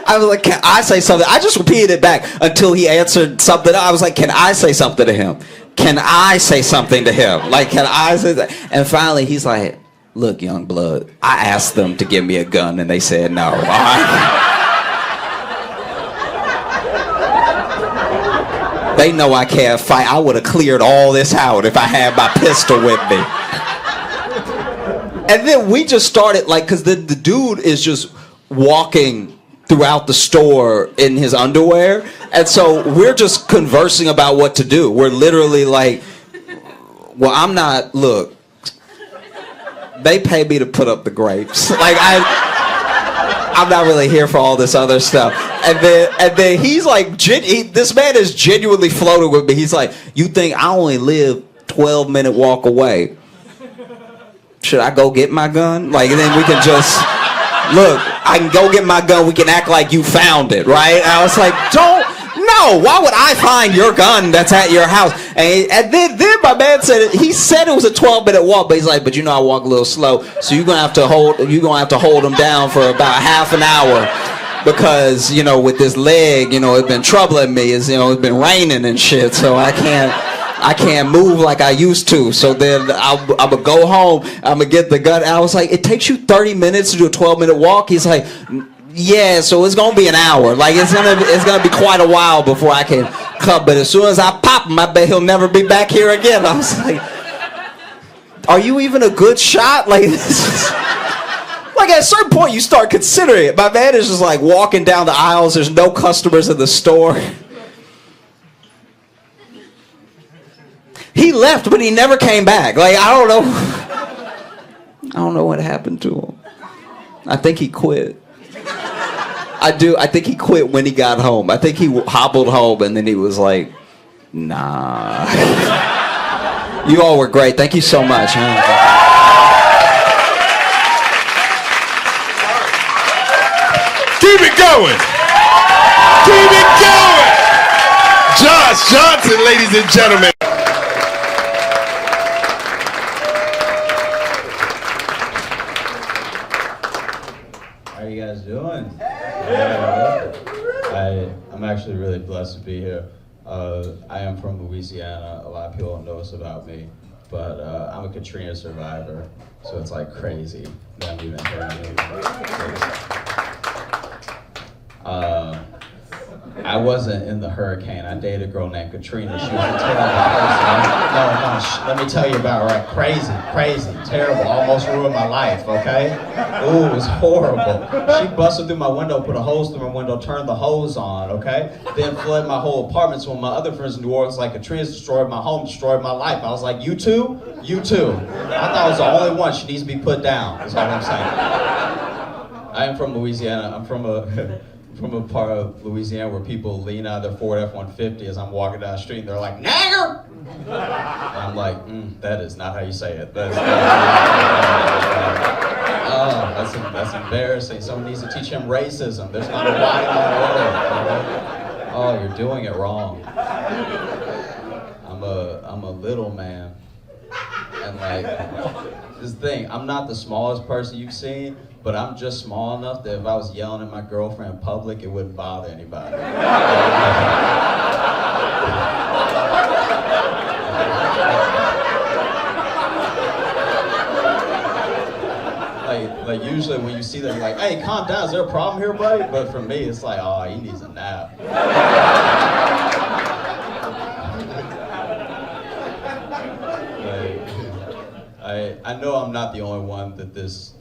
I was like, "Can I say something?" I just repeated it back until he answered something. I was like, "Can I say something to him? Can I say something to him? Like, can I say that?" And finally he's like, "Look, young blood, I asked them to give me a gun and they said no." All right? They know I can't fight. I would have cleared all this out if I had my pistol with me. And then we just started, like, because the dude is just walking throughout the store in his underwear. And so we're just conversing about what to do. We're literally like, well, look, they pay me to put up the grapes. Like, I'm not really here for all this other stuff. And then he's like, this man is genuinely floating with me. He's like, "You think I only live 12-minute walk away? Should I go get my gun? Like, and then we can just, look, I can go get my gun. We can act like you found it, right?" And I was like, no, why would I find your gun that's at your house? And then my man said he said it was a 12-minute walk, but he's like, "But you know I walk a little slow, so you're gonna have to hold him down for about half an hour. Because, you know, with this leg, you know, it's been troubling me. It's been raining and shit, so I can't move like I used to. So then I'm gonna go home. I'm gonna get the gun." I was like, "It takes you 30 minutes to do a 12-minute walk?" He's like, "Yeah, so it's gonna be an hour. Like, it's gonna be quite a while before I can come. But as soon as I pop him, I bet he'll never be back here again." I was like, "Are you even a good shot?" Like, like, at a certain point, you start considering it. My man is just like walking down the aisles. There's no customers in the store. He left, but he never came back. Like, I don't know what happened to him. I think he quit. I think he quit when he got home. I think he hobbled home, and then he was like, "Nah." You all were great. Thank you so much. Keep it going. Keep it going. Josh Johnson, ladies and gentlemen. How are you guys doing? I'm actually really blessed to be here. I am from Louisiana. A lot of people don't know this about me. but I'm a Katrina survivor, so it's like crazy that I'm even hearing news. I wasn't in the hurricane. I dated a girl named Katrina. She was a terrible person. No, let me tell you about her. Crazy, terrible. Almost ruined my life, okay? Ooh, it was horrible. She busted through my window, put a hose through my window, turned the hose on, okay? Then flooded my whole apartment. So when my other friends in New Orleans, like Katrina's destroyed my home, destroyed my life. I was like, you too? You too. I thought I was the only one. She needs to be put down, is all I'm saying. I am from Louisiana. I'm from a part of Louisiana where people lean out of their Ford F-150 as I'm walking down the street and they're like, nagger! And I'm like, that is not how you say it. That's that's embarrassing. Someone needs to teach him racism. There's not a white in the world. Oh, you're doing it wrong. I'm a little man. And like, this thing, I'm not the smallest person you've seen, but I'm just small enough that if I was yelling at my girlfriend in public, it wouldn't bother anybody. like usually when you see that, you're like, hey, calm down, is there a problem here, buddy? But for me, it's like, oh, he needs a nap. I know I'm not the only one that this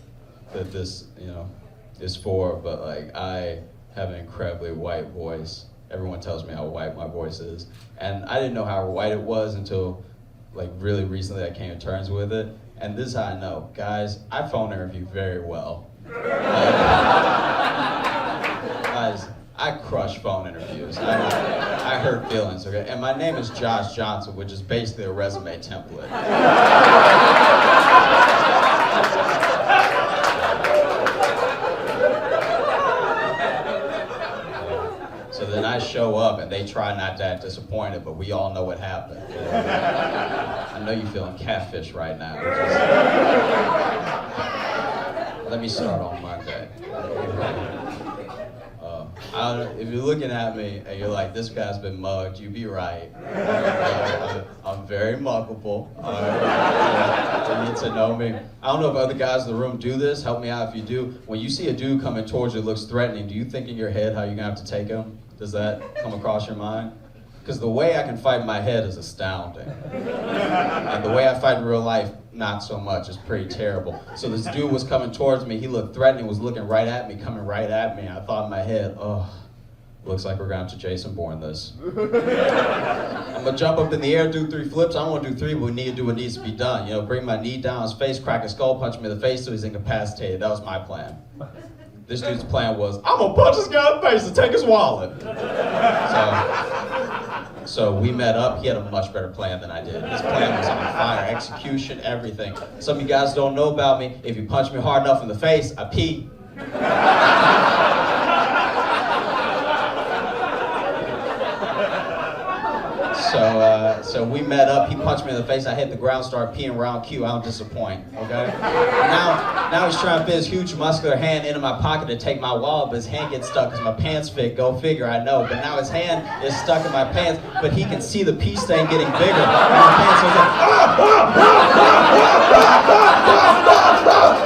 is for, but like I have an incredibly white voice. Everyone tells me how white my voice is, and I didn't know how white it was until like really recently I came to terms with it. And this is how I know, guys. I phone interview very well. Guys, I crush phone interviews. I hurt feelings, okay? And my name is Josh Johnson, which is basically a resume template. So then I show up and they try not to act disappointed, but we all know what happened. I know you're feeling catfish right now. Let me start on Monday. If you're looking at me and you're like, this guy's been mugged, you'd be right. I'm very muggable. You need to know me. I don't know if other guys in the room do this. Help me out if you do. When you see a dude coming towards you that looks threatening, do you think in your head how you're gonna have to take him? Does that come across your mind? Because the way I can fight in my head is astounding. And the way I fight in real life, not so much. It's pretty terrible. So this dude was coming towards me. He looked threatening, was looking right at me, coming right at me. I thought in my head, oh, looks like we're going to Jason Bourne this. I'm gonna jump up in the air, do 3 flips. I don't want to do 3, but we need to do what needs to be done. You know, bring my knee down his face, crack his skull, punch him in the face so he's incapacitated. That was my plan. This dude's plan was, I'm gonna punch this guy in the face and take his wallet. So we met up. He had a much better plan than I did. His plan was on fire, execution, everything. Some of you guys don't know about me. If you punch me hard enough in the face, I pee. So we met up, he punched me in the face, I hit the ground, started peeing around Q, I don't disappoint, okay? Now he's trying to fit his huge muscular hand into my pocket to take my wallet, but his hand gets stuck because my pants fit, go figure, I know. But now his hand is stuck in my pants, but he can see the pee stain getting bigger. And my pants are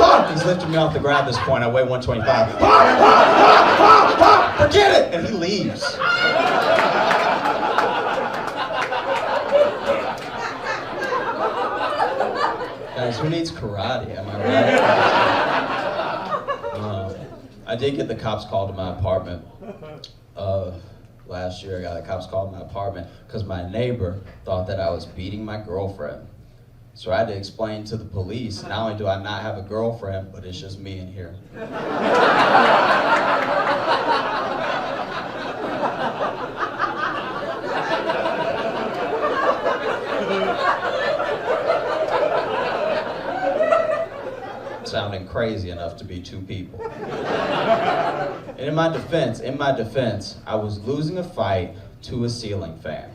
like, he's lifting me off the ground at this point, I weigh 125. Forget it! And he leaves. Guys, who needs karate? Am I right? I did get the cops called to my apartment. Last year I got the cops called to my apartment because my neighbor thought that I was beating my girlfriend. So I had to explain to the police, not only do I not have a girlfriend, but it's just me in here. Sounding crazy enough to be 2 people. And in my defense, I was losing a fight to a ceiling fan.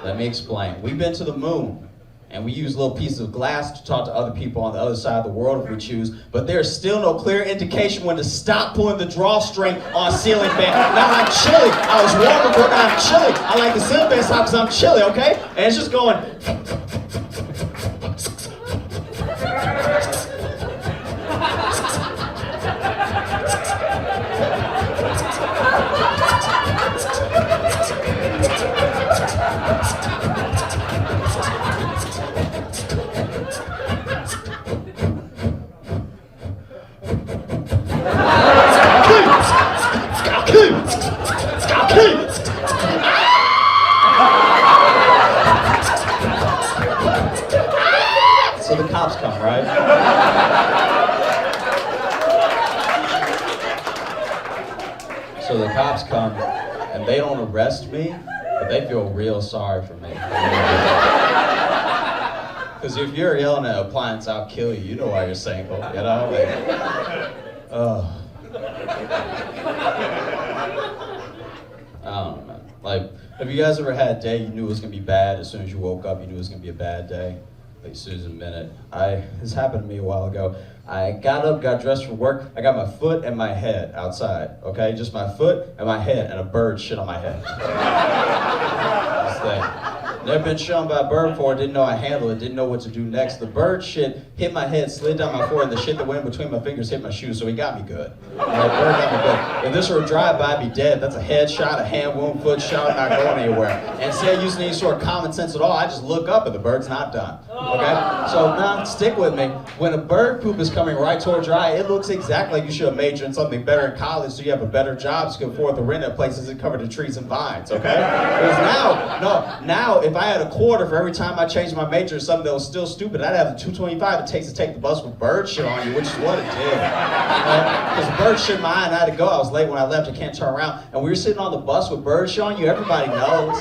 Let me explain. We've been to the moon. And we use little pieces of glass to talk to other people on the other side of the world if we choose. But there's still no clear indication when to stop pulling the drawstring on a ceiling fan. Now I'm chilly. I was warm before, now I'm chilly. I like the ceiling fan stop because I'm chilly, okay? And it's just going. So the cops come, right? So the cops come, and they don't arrest me, but they feel real sorry for me. Because if you're yelling at an appliance, I'll kill you, you know why you're single, you know? I don't know, man. Like, have you guys ever had a day you knew it was gonna be bad? As soon as you woke up, you knew it was gonna be a bad day? Like Susan Bennett. This happened to me a while ago. I got up, got dressed for work. I got my foot and my head outside, okay? Just my foot and my head, and a bird shit on my head. This thing. Never been shot by a bird before, didn't know I handled it, didn't know what to do next. The bird shit hit my head, slid down my forehead, and the shit that went between my fingers hit my shoes, so he got me good. The bird got me good. If this were a drive-by, I'd be dead. That's a head shot, a hand wound, foot shot, not going anywhere. And instead of using any sort of common sense at all, I just look up and the bird's not done. Okay? So now, stick with me. When a bird poop is coming right towards your eye, it looks exactly like you should have majored in something better in college so you have a better job so you can afford the rent at places that covered in trees and vines, okay? Because now, if I had a quarter for every time I changed my major to something that was still stupid, I'd have the $2.25 it takes to take the bus with bird shit on you, which is what it did. Because bird shit in my eye and I had to go. I was late when I left, I can't turn around. And we were sitting on the bus with bird shit on you, everybody knows.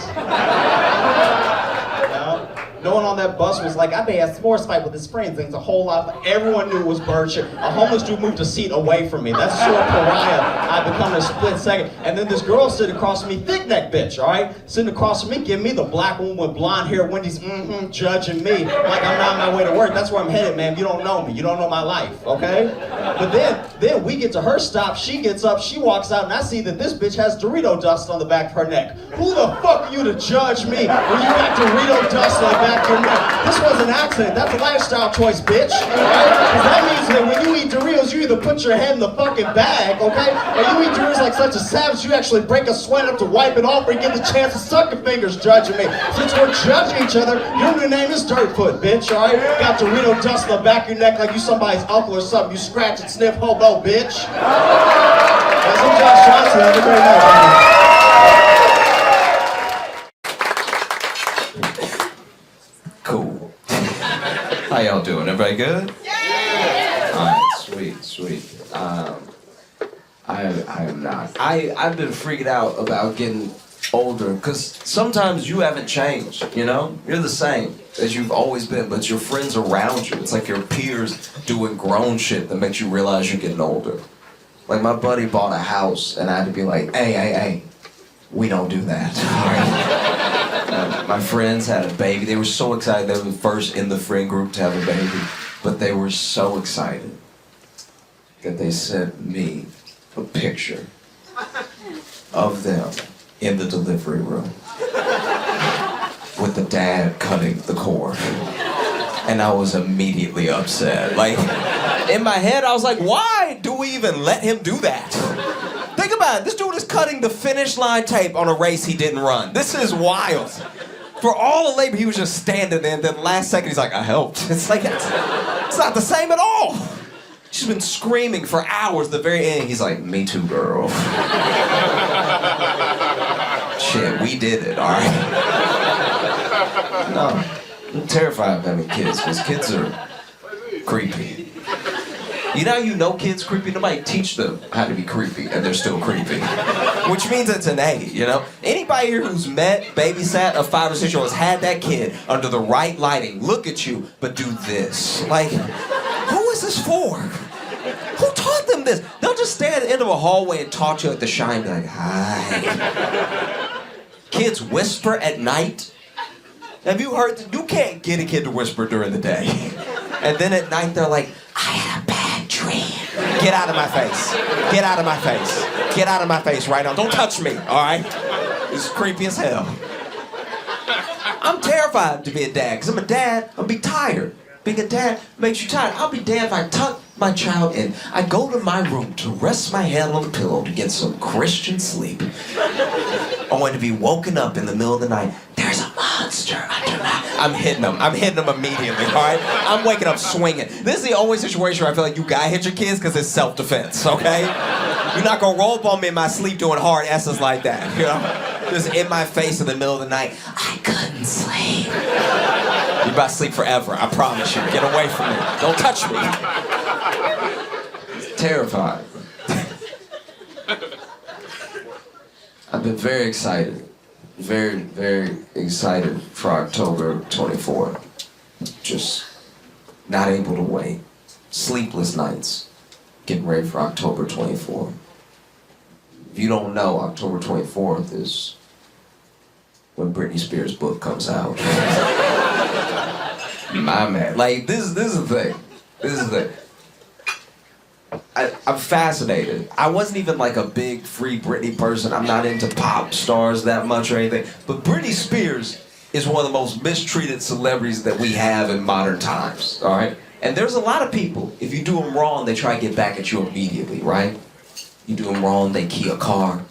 No one on that bus was like, I may have a sports fight with his friends, and it's a whole lot. Everyone knew it was bird shit. A homeless dude moved a seat away from me. That's the sort of pariah I become in a split second. And then this girl sitting across from me, thick neck bitch, all right? Sitting across from me, giving me the black woman with blonde hair, Wendy's, judging me like I'm not on my way to work. That's where I'm headed, man. You don't know me. You don't know my life, okay? But then we get to her stop. She gets up, she walks out, and I see that this bitch has Dorito dust on the back of her neck. Who the fuck are you to judge me when you got Dorito dust on the back of your neck? This was an accident. That's a lifestyle choice, bitch. Right? Because that means that when you eat Doritos, you either put your head in the fucking bag, okay? Or you eat Doritos like such a savage, you actually break a sweat up to wipe it off or you get the chance to suck your fingers judging me. Since we're judging each other, your new name is Dirtfoot, bitch, all right? Got Dorito dust on the back of your neck like you somebody's uncle or something. You scratch and sniff hobo, bitch. That's I'm Josh Johnson. Have a great night, Cool. How y'all doing? Everybody good? Yeah! Alright, sweet. I am not. I've been freaking out about getting older because sometimes you haven't changed, you know? You're the same as you've always been, but your friends around you, it's like your peers doing grown shit that makes you realize you're getting older. Like my buddy bought a house and I had to be like, hey, we don't do that. My friends had a baby. They were so excited. They were the first in the friend group to have a baby. But they were so excited that they sent me a picture of them in the delivery room with the dad cutting the cord. And I was immediately upset. Like, in my head, I was like, why do we even let him do that? Think about it. This dude is cutting the finish line tape on a race he didn't run. This is wild. For all the labor, he was just standing there, and then last second, he's like, I helped. It's like, it's not the same at all. She's been screaming for hours. At the very end, he's like, me too, girl. Shit, we did it, all right? No, I'm terrified of having kids, because kids are creepy. You know kids creepy? Nobody teach them how to be creepy, and they're still creepy. Which means it's innate, you know? Anybody here who's babysat a 5 or 6 year old has had that kid under the right lighting, look at you, but do this. Like, who is this for? Who taught them this? They'll just stand at the end of a hallway and talk to you at the shine, be like, hi. Kids whisper at night. Have you heard that you can't get a kid to whisper during the day? And then at night they're like, I had a bad dream. Get out of my face. Get out of my face. Get out of my face right now. Don't touch me, all right? It's creepy as hell. I'm terrified to be a dad, because I'm a dad, I'll be tired. Being a dad makes you tired. I'll be damned if I tuck my child in. I go to my room to rest my head on the pillow to get some Christian sleep. Only to be woken up in the middle of the night. There's a monster under my... I'm hitting them. I'm hitting them immediately, all right? I'm waking up swinging. This is the only situation where I feel like you gotta hit your kids because it's self-defense, okay? You're not gonna roll up on me in my sleep doing hard S's like that, you know? Just in my face in the middle of the night. I couldn't sleep. You're about to sleep forever, I promise you. Get away from me. Don't touch me. It's terrifying. I've been very excited. Very, very excited for October 24th. Just not able to wait. Sleepless nights. Getting ready for October 24th. If you don't know, October 24th is when Britney Spears' book comes out. My man. Like, this is the thing. This is the thing. I'm fascinated. I wasn't even like a big Free Britney person. I'm not into pop stars that much or anything. But Britney Spears is one of the most mistreated celebrities that we have in modern times, all right? And there's a lot of people, if you do them wrong, they try to get back at you immediately, right? You do them wrong, they key a car.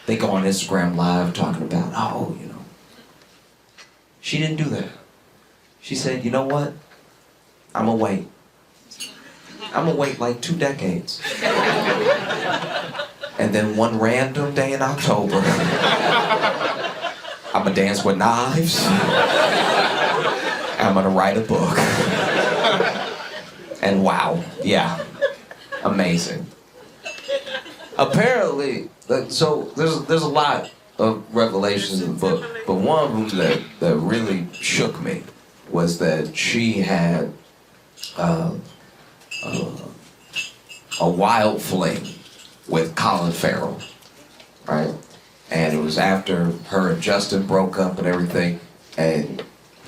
They go on Instagram Live talking about, oh, you know. She didn't do that. She said, you know what? I'm gonna wait. I'm gonna wait like 2 decades. And then one random day in October, I'm gonna dance with knives. And I'm gonna write a book. And wow, yeah, amazing. Apparently, so there's a lot of revelations in the book, but one of them that really shook me was that she had a wild fling with Colin Farrell, right? And it was after her and Justin broke up and everything, and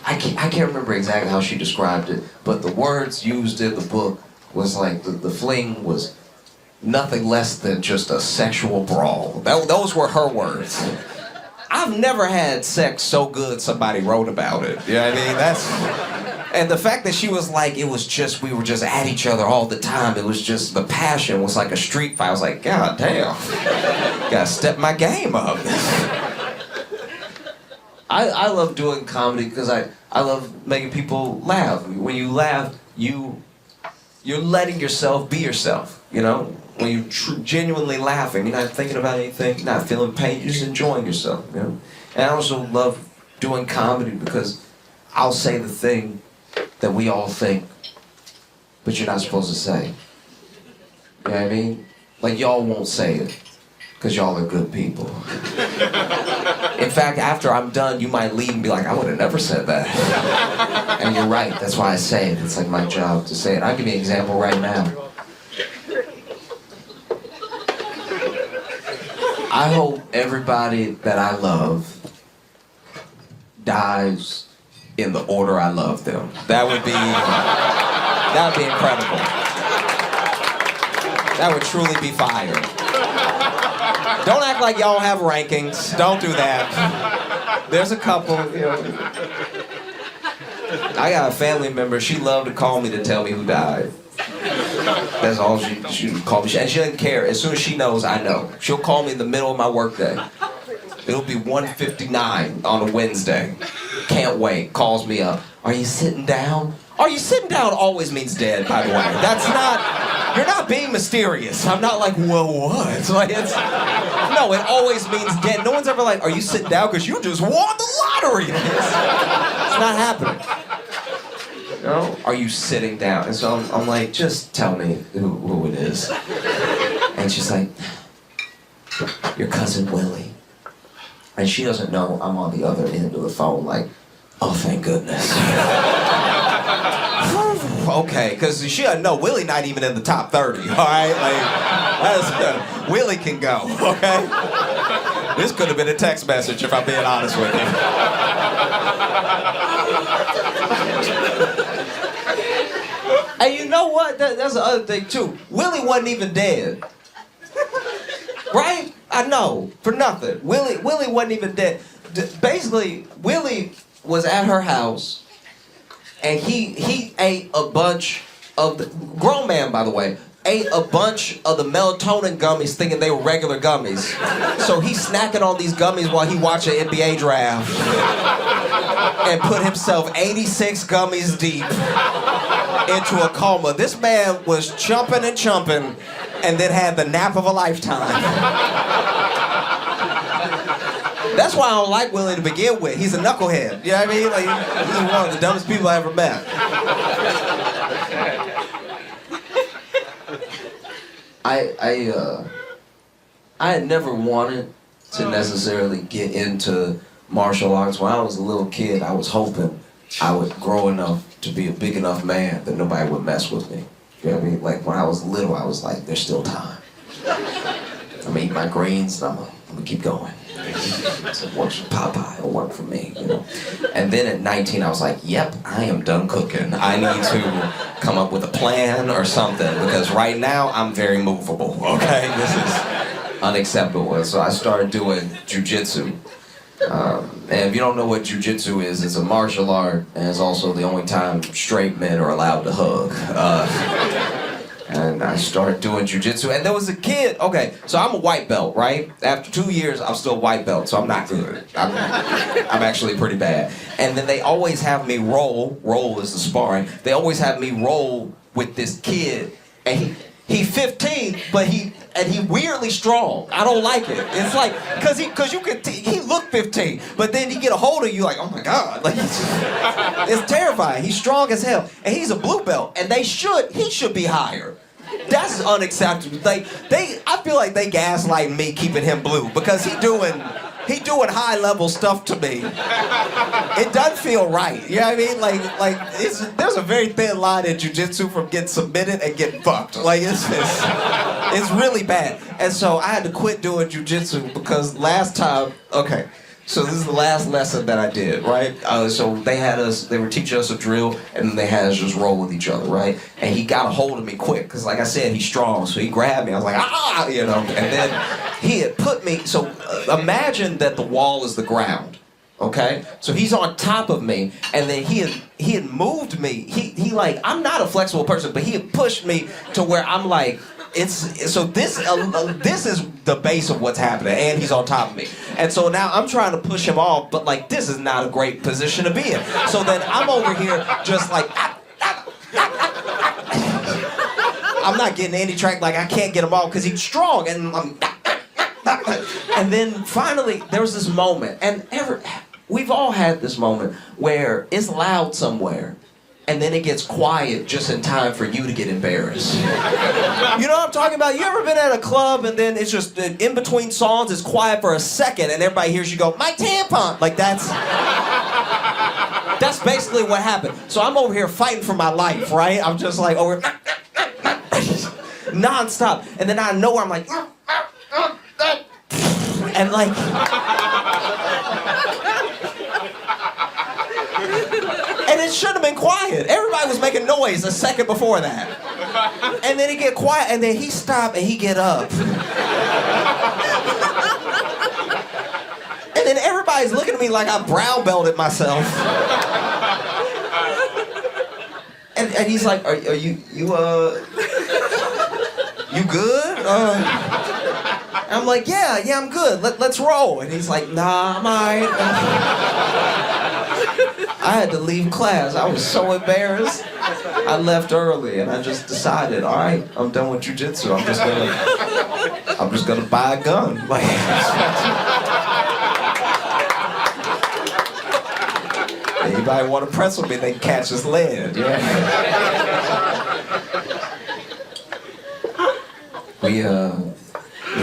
I can't remember exactly how she described it, but the words used in the book was like the fling was nothing less than just a sexual brawl. Those were her words. I've never had sex so good somebody wrote about it. You know what I mean? And the fact that she was like, we were just at each other all the time. It was just, the passion was like a street fight. I was like, God damn, gotta step my game up. I love doing comedy because I love making people laugh. When you laugh, you're letting yourself be yourself, you know? When you're genuinely laughing, you're not thinking about anything, you're not feeling pain, you're just enjoying yourself, you know? And I also love doing comedy because I'll say the thing that we all think, but you're not supposed to say. You know what I mean? Like, y'all won't say it, because y'all are good people. In fact, after I'm done, you might leave and be like, I would have never said that. And you're right, that's why I say it. It's like my job to say it. I'll give you an example right now. I hope everybody that I love dies in the order I love them. That would be incredible. That would truly be fire. Don't act like y'all have rankings. Don't do that. There's a couple, you know. I got a family member, she loved to call me to tell me who died. That's all she would call me. And she doesn't care. As soon as she knows, I know. She'll call me in the middle of my workday. It'll be 1:59 on a Wednesday. Can't wait. Calls me up. Are you sitting down? Are you sitting down always means dead, by the way. That's not, you're not being mysterious. I'm not like, whoa, what? Like, no, it always means dead. No one's ever like, are you sitting down because you just won the lottery? It's not happening. You know? Are you sitting down? And so I'm like, just tell me who it is. And she's like, your cousin Willie. And she doesn't know I'm on the other end of the phone like, oh, thank goodness. Okay, because she doesn't know Willie not even in the top 30, all right? Like, Willie can go, okay? This could have been a text message if I'm being honest with you. know what? That's the other thing too. Willie wasn't even dead. Right? I know. For nothing. Willie wasn't even dead. Basically, Willie was at her house and he ate a bunch of the grown man, by the way, ate a bunch of the melatonin gummies thinking they were regular gummies. So he's snacking on these gummies while he watched an NBA draft and put himself 86 gummies deep into a coma. This man was chumping and chumping and then had the nap of a lifetime. That's why I don't like Willie to begin with. He's a knucklehead. You know what I mean? Like, he's one of the dumbest people I ever met. I had never wanted to necessarily get into martial arts. When I was a little kid, I was hoping I would grow enough to be a big enough man that nobody would mess with me. You know what I mean? Like when I was little, I was like, there's still time. I'm gonna eat my greens and I'm gonna keep going. It works for Popeye, it'll work for me, you know. And then at 19, I was like, yep, I am done cooking. I need to come up with a plan or something because right now I'm very movable, okay? This is unacceptable. So I started doing jujitsu. And if you don't know what jujitsu is, it's a martial art and it's also the only time straight men are allowed to hug. And I started doing jujitsu, and there was a kid. Okay, so I'm a white belt, right? After 2 years, I'm still a white belt, so I'm not good. I'm actually pretty bad. And then they always have me roll. Roll is the sparring. They always have me roll with this kid, and he's 15, but he weirdly strong. I don't like it. It's like cause you could he looked 15, but then you get a hold of you like, oh my god, like it's terrifying. He's strong as hell, and he's a blue belt, and he should be higher. That's unacceptable. I feel like they gaslight me keeping him blue because he doing high level stuff to me. It doesn't feel right. You know what I mean? Like there's a very thin line in jiu-jitsu from getting submitted and getting fucked. Like it's really bad. And so I had to quit doing jiu-jitsu because last time, okay, so this is the last lesson that I did, right? So they were teaching us a drill, and they had us just roll with each other, right? And he got a hold of me quick, because like I said, he's strong, so he grabbed me. I was like, ah, you know, and then he had put me, so imagine that the wall is the ground, okay? So he's on top of me, and then he had moved me. He like, I'm not a flexible person, but he had pushed me to where I'm like, this is the base of what's happening, and he's on top of me. And so now I'm trying to push him off, but like this is not a great position to be in. So then I'm over here just like, I'm not getting any track, like I can't get him off because he's strong, and and then finally there was this moment, and we've all had this moment where it's loud somewhere. And then it gets quiet just in time for you to get embarrassed. You know what I'm talking about? You ever been at a club and then it's just in between songs, it's quiet for a second and everybody hears you go, my tampon! Like that's basically what happened. So I'm over here fighting for my life, right? I'm just like over nonstop. And then out of nowhere I'm like, and like, and it should have been quiet. Everybody was making noise a second before that. And then he get quiet, and then he stop and he get up. And then everybody's looking at me like I brown belted myself. And he's like, are you good? I'm like, yeah, I'm good. Let's roll. And he's like, nah, I'm alright. I had to leave class. I was so embarrassed. I left early, and I just decided, all right, I'm done with jujitsu. I'm just gonna buy a gun. Like, anybody want to press with me? They can catch this lead. Yeah. We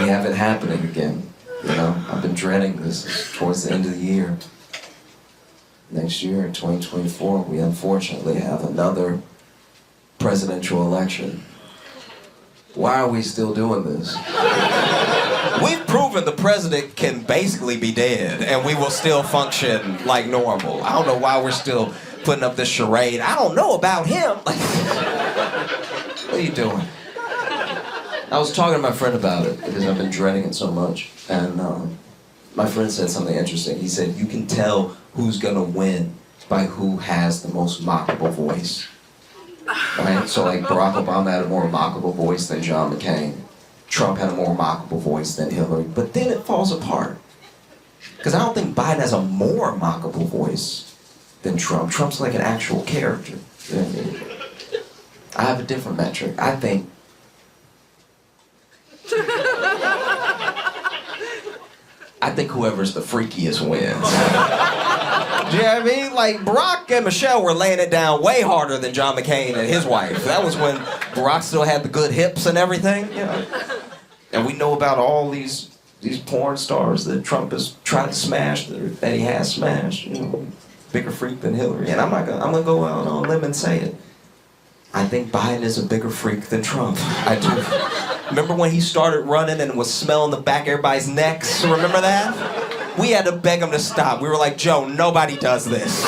have it happening again. You know, I've been dreading this towards the end of the year. Next year, in 2024, we unfortunately have another presidential election. Why are we still doing this? We've proven the president can basically be dead and we will still function like normal. I don't know why we're still putting up this charade. I don't know about him. What are you doing? I was talking to my friend about it because I've been dreading it so much. And my friend said something interesting. He said, you can tell who's gonna win by who has the most mockable voice. Right? So like Barack Obama had a more mockable voice than John McCain. Trump had a more mockable voice than Hillary. But then it falls apart. Because I don't think Biden has a more mockable voice than Trump. Trump's like an actual character. I have a different metric. I think whoever's the freakiest wins. Do you know what I mean? Like, Barack and Michelle were laying it down way harder than John McCain and his wife. That was when Barack still had the good hips and everything, you know. And we know about all these porn stars that Trump has tried to smash, that he has smashed, you know. Bigger freak than Hillary. And I'm gonna go out on a limb and say it. I think Biden is a bigger freak than Trump. I do. Remember when he started running and was smelling the back of everybody's necks? Remember that? We had to beg him to stop. We were like, Joe, nobody does this.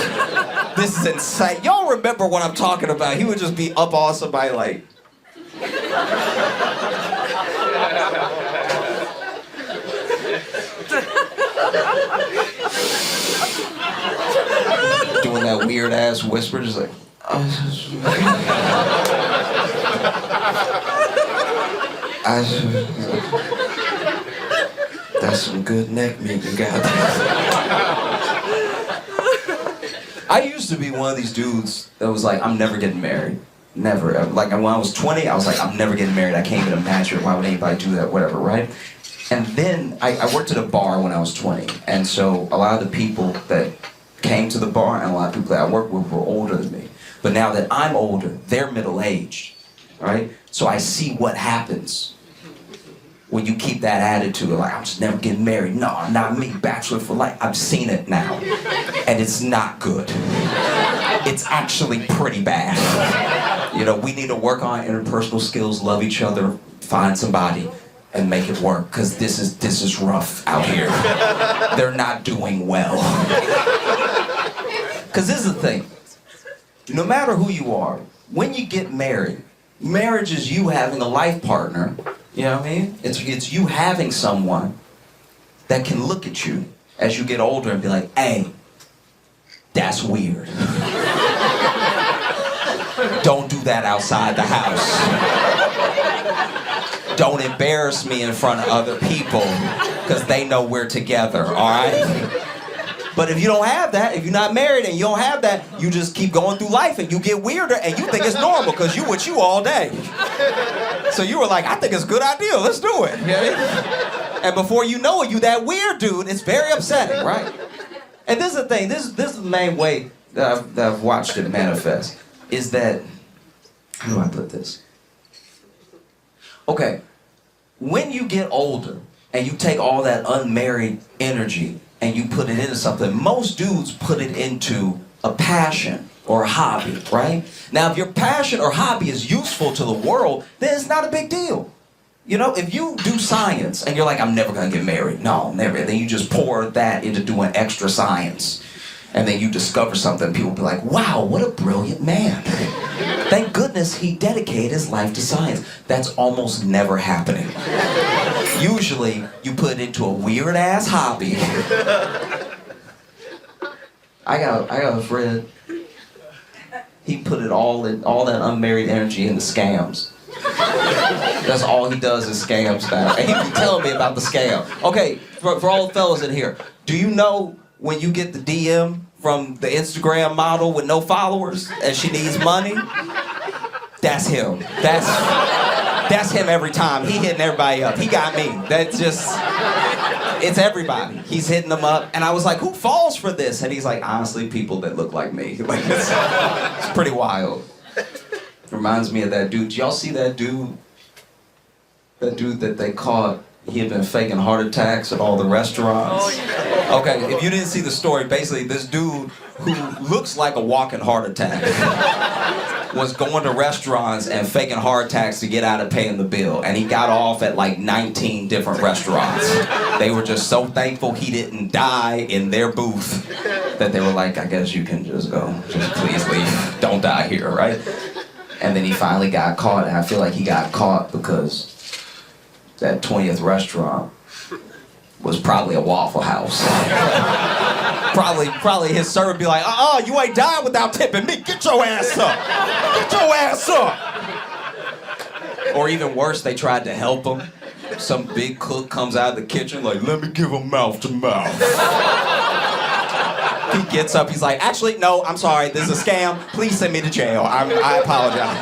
This is insane. Y'all remember what I'm talking about. He would just be up on somebody like... doing that weird ass whisper, just like... That's some good neck meat you got there. I used to be one of these dudes that was like, I'm never getting married. Never. Like, when I was 20, I was like, I'm never getting married. I can't even imagine. Why would anybody do that? Whatever, right? And then I worked at a bar when I was 20. And so a lot of the people that came to the bar and a lot of people that I worked with were older than me. But now that I'm older, they're middle-aged, right? So I see what happens when you keep that attitude of like, I'm just never getting married. No, not me, bachelor for life. I've seen it now, and it's not good. It's actually pretty bad. You know, we need to work on interpersonal skills, love each other, find somebody, and make it work, because this is rough out here. They're not doing well. Because this is the thing. No matter who you are, when you get married, marriage is you having a life partner. You know what I mean? It's you having someone that can look at you as you get older and be like, hey, that's weird. Don't do that outside the house. Don't embarrass me in front of other people, because they know we're together, all right? But if you don't have that, if you're not married and you don't have that, you just keep going through life and you get weirder and you think it's normal because you with you all day. So you were like, I think it's a good idea, let's do it. You know what I mean? And before you know it, you that weird dude. It's very upsetting, right? And this is the thing, this is the main way that I've watched it manifest, is that, how do I put this? Okay, when you get older and you take all that unmarried energy and you put it into something, most dudes put it into a passion or a hobby, right? Now, if your passion or hobby is useful to the world, then it's not a big deal. You know, if you do science and you're like, I'm never gonna get married, no, never, and then you just pour that into doing extra science, and then you discover something, people will be like, wow, what a brilliant man. Thank goodness he dedicated his life to science. That's almost never happening. Usually, you put it into a weird-ass hobby. I got a friend, he put it all that unmarried energy into scams. That's all he does is scams now. And he be telling me about the scam. Okay, for all the fellas in here, do you know when you get the DM from the Instagram model with no followers and she needs money? That's him. That's him every time. He hitting everybody up. He got me. That's just, it's everybody. He's hitting them up. And I was like, who falls for this? And he's like, honestly, people that look like me. Like, it's pretty wild. Reminds me of that dude. Did y'all see that dude? That dude that they caught, he had been faking heart attacks at all the restaurants. Oh, yeah. Okay, if you didn't see the story, basically this dude who looks like a walking heart attack was going to restaurants and faking heart attacks to get out of paying the bill. And he got off at like 19 different restaurants. They were just so thankful he didn't die in their booth that they were like, I guess you can just go. Just please leave. Don't die here, right? And then he finally got caught, and I feel like he got caught because that 20th restaurant was probably a Waffle House. probably his server would be like, you ain't dying without tipping me. Get your ass up. Get your ass up. Or even worse, they tried to help him. Some big cook comes out of the kitchen like, let me give him mouth to mouth. He gets up, he's like, actually, no, I'm sorry, this is a scam. Please send me to jail. I apologize.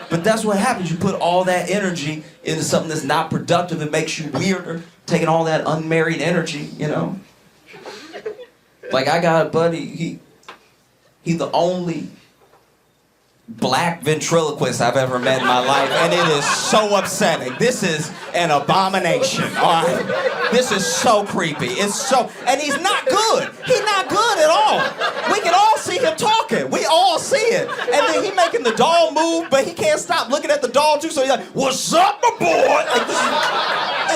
But that's what happens. You put all that energy into something that's not productive. It makes you weirder. Taking all that unmarried energy, you know. Like, I got a buddy, he's the only black ventriloquist I've ever met in my life, and it is so upsetting. This is an abomination, all right? This is so creepy. And he's not good. He's not good at all. We can all see him talking. We all see it. And then he making the doll move, but he can't stop looking at the doll too, so he's like, what's up, my boy? Like,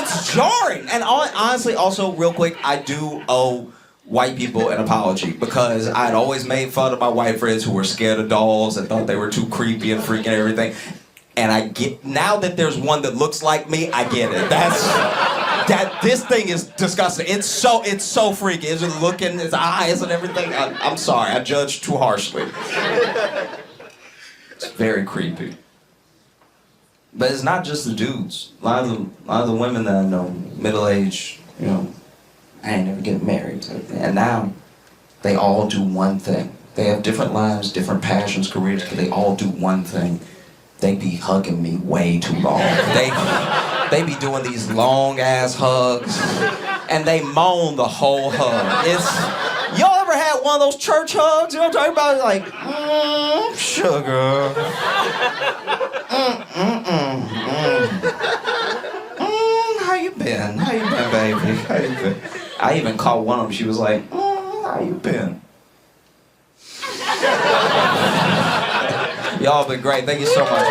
it's jarring. And honestly, also, real quick, I do owe white people an apology because I'd always made fun of my white friends who were scared of dolls and thought they were too creepy and freaky and everything. And I get, now that there's one that looks like me, I get it. This thing is disgusting. It's so freaky. It's just looking, his eyes and everything. I'm sorry, I judged too harshly. It's very creepy. But it's not just the dudes. A lot of the women that I know, middle-aged, you know, I ain't never getting married. And now, they all do one thing. They have different lives, different passions, careers, but they all do one thing. They be hugging me way too long. They be doing these long-ass hugs, and they moan the whole hug. Y'all ever had one of those church hugs? You know what I'm talking about? Like, sugar. How you been? How you been, baby? How you been? I even caught one of them. She was like, how you been? Y'all been great. Thank you so much.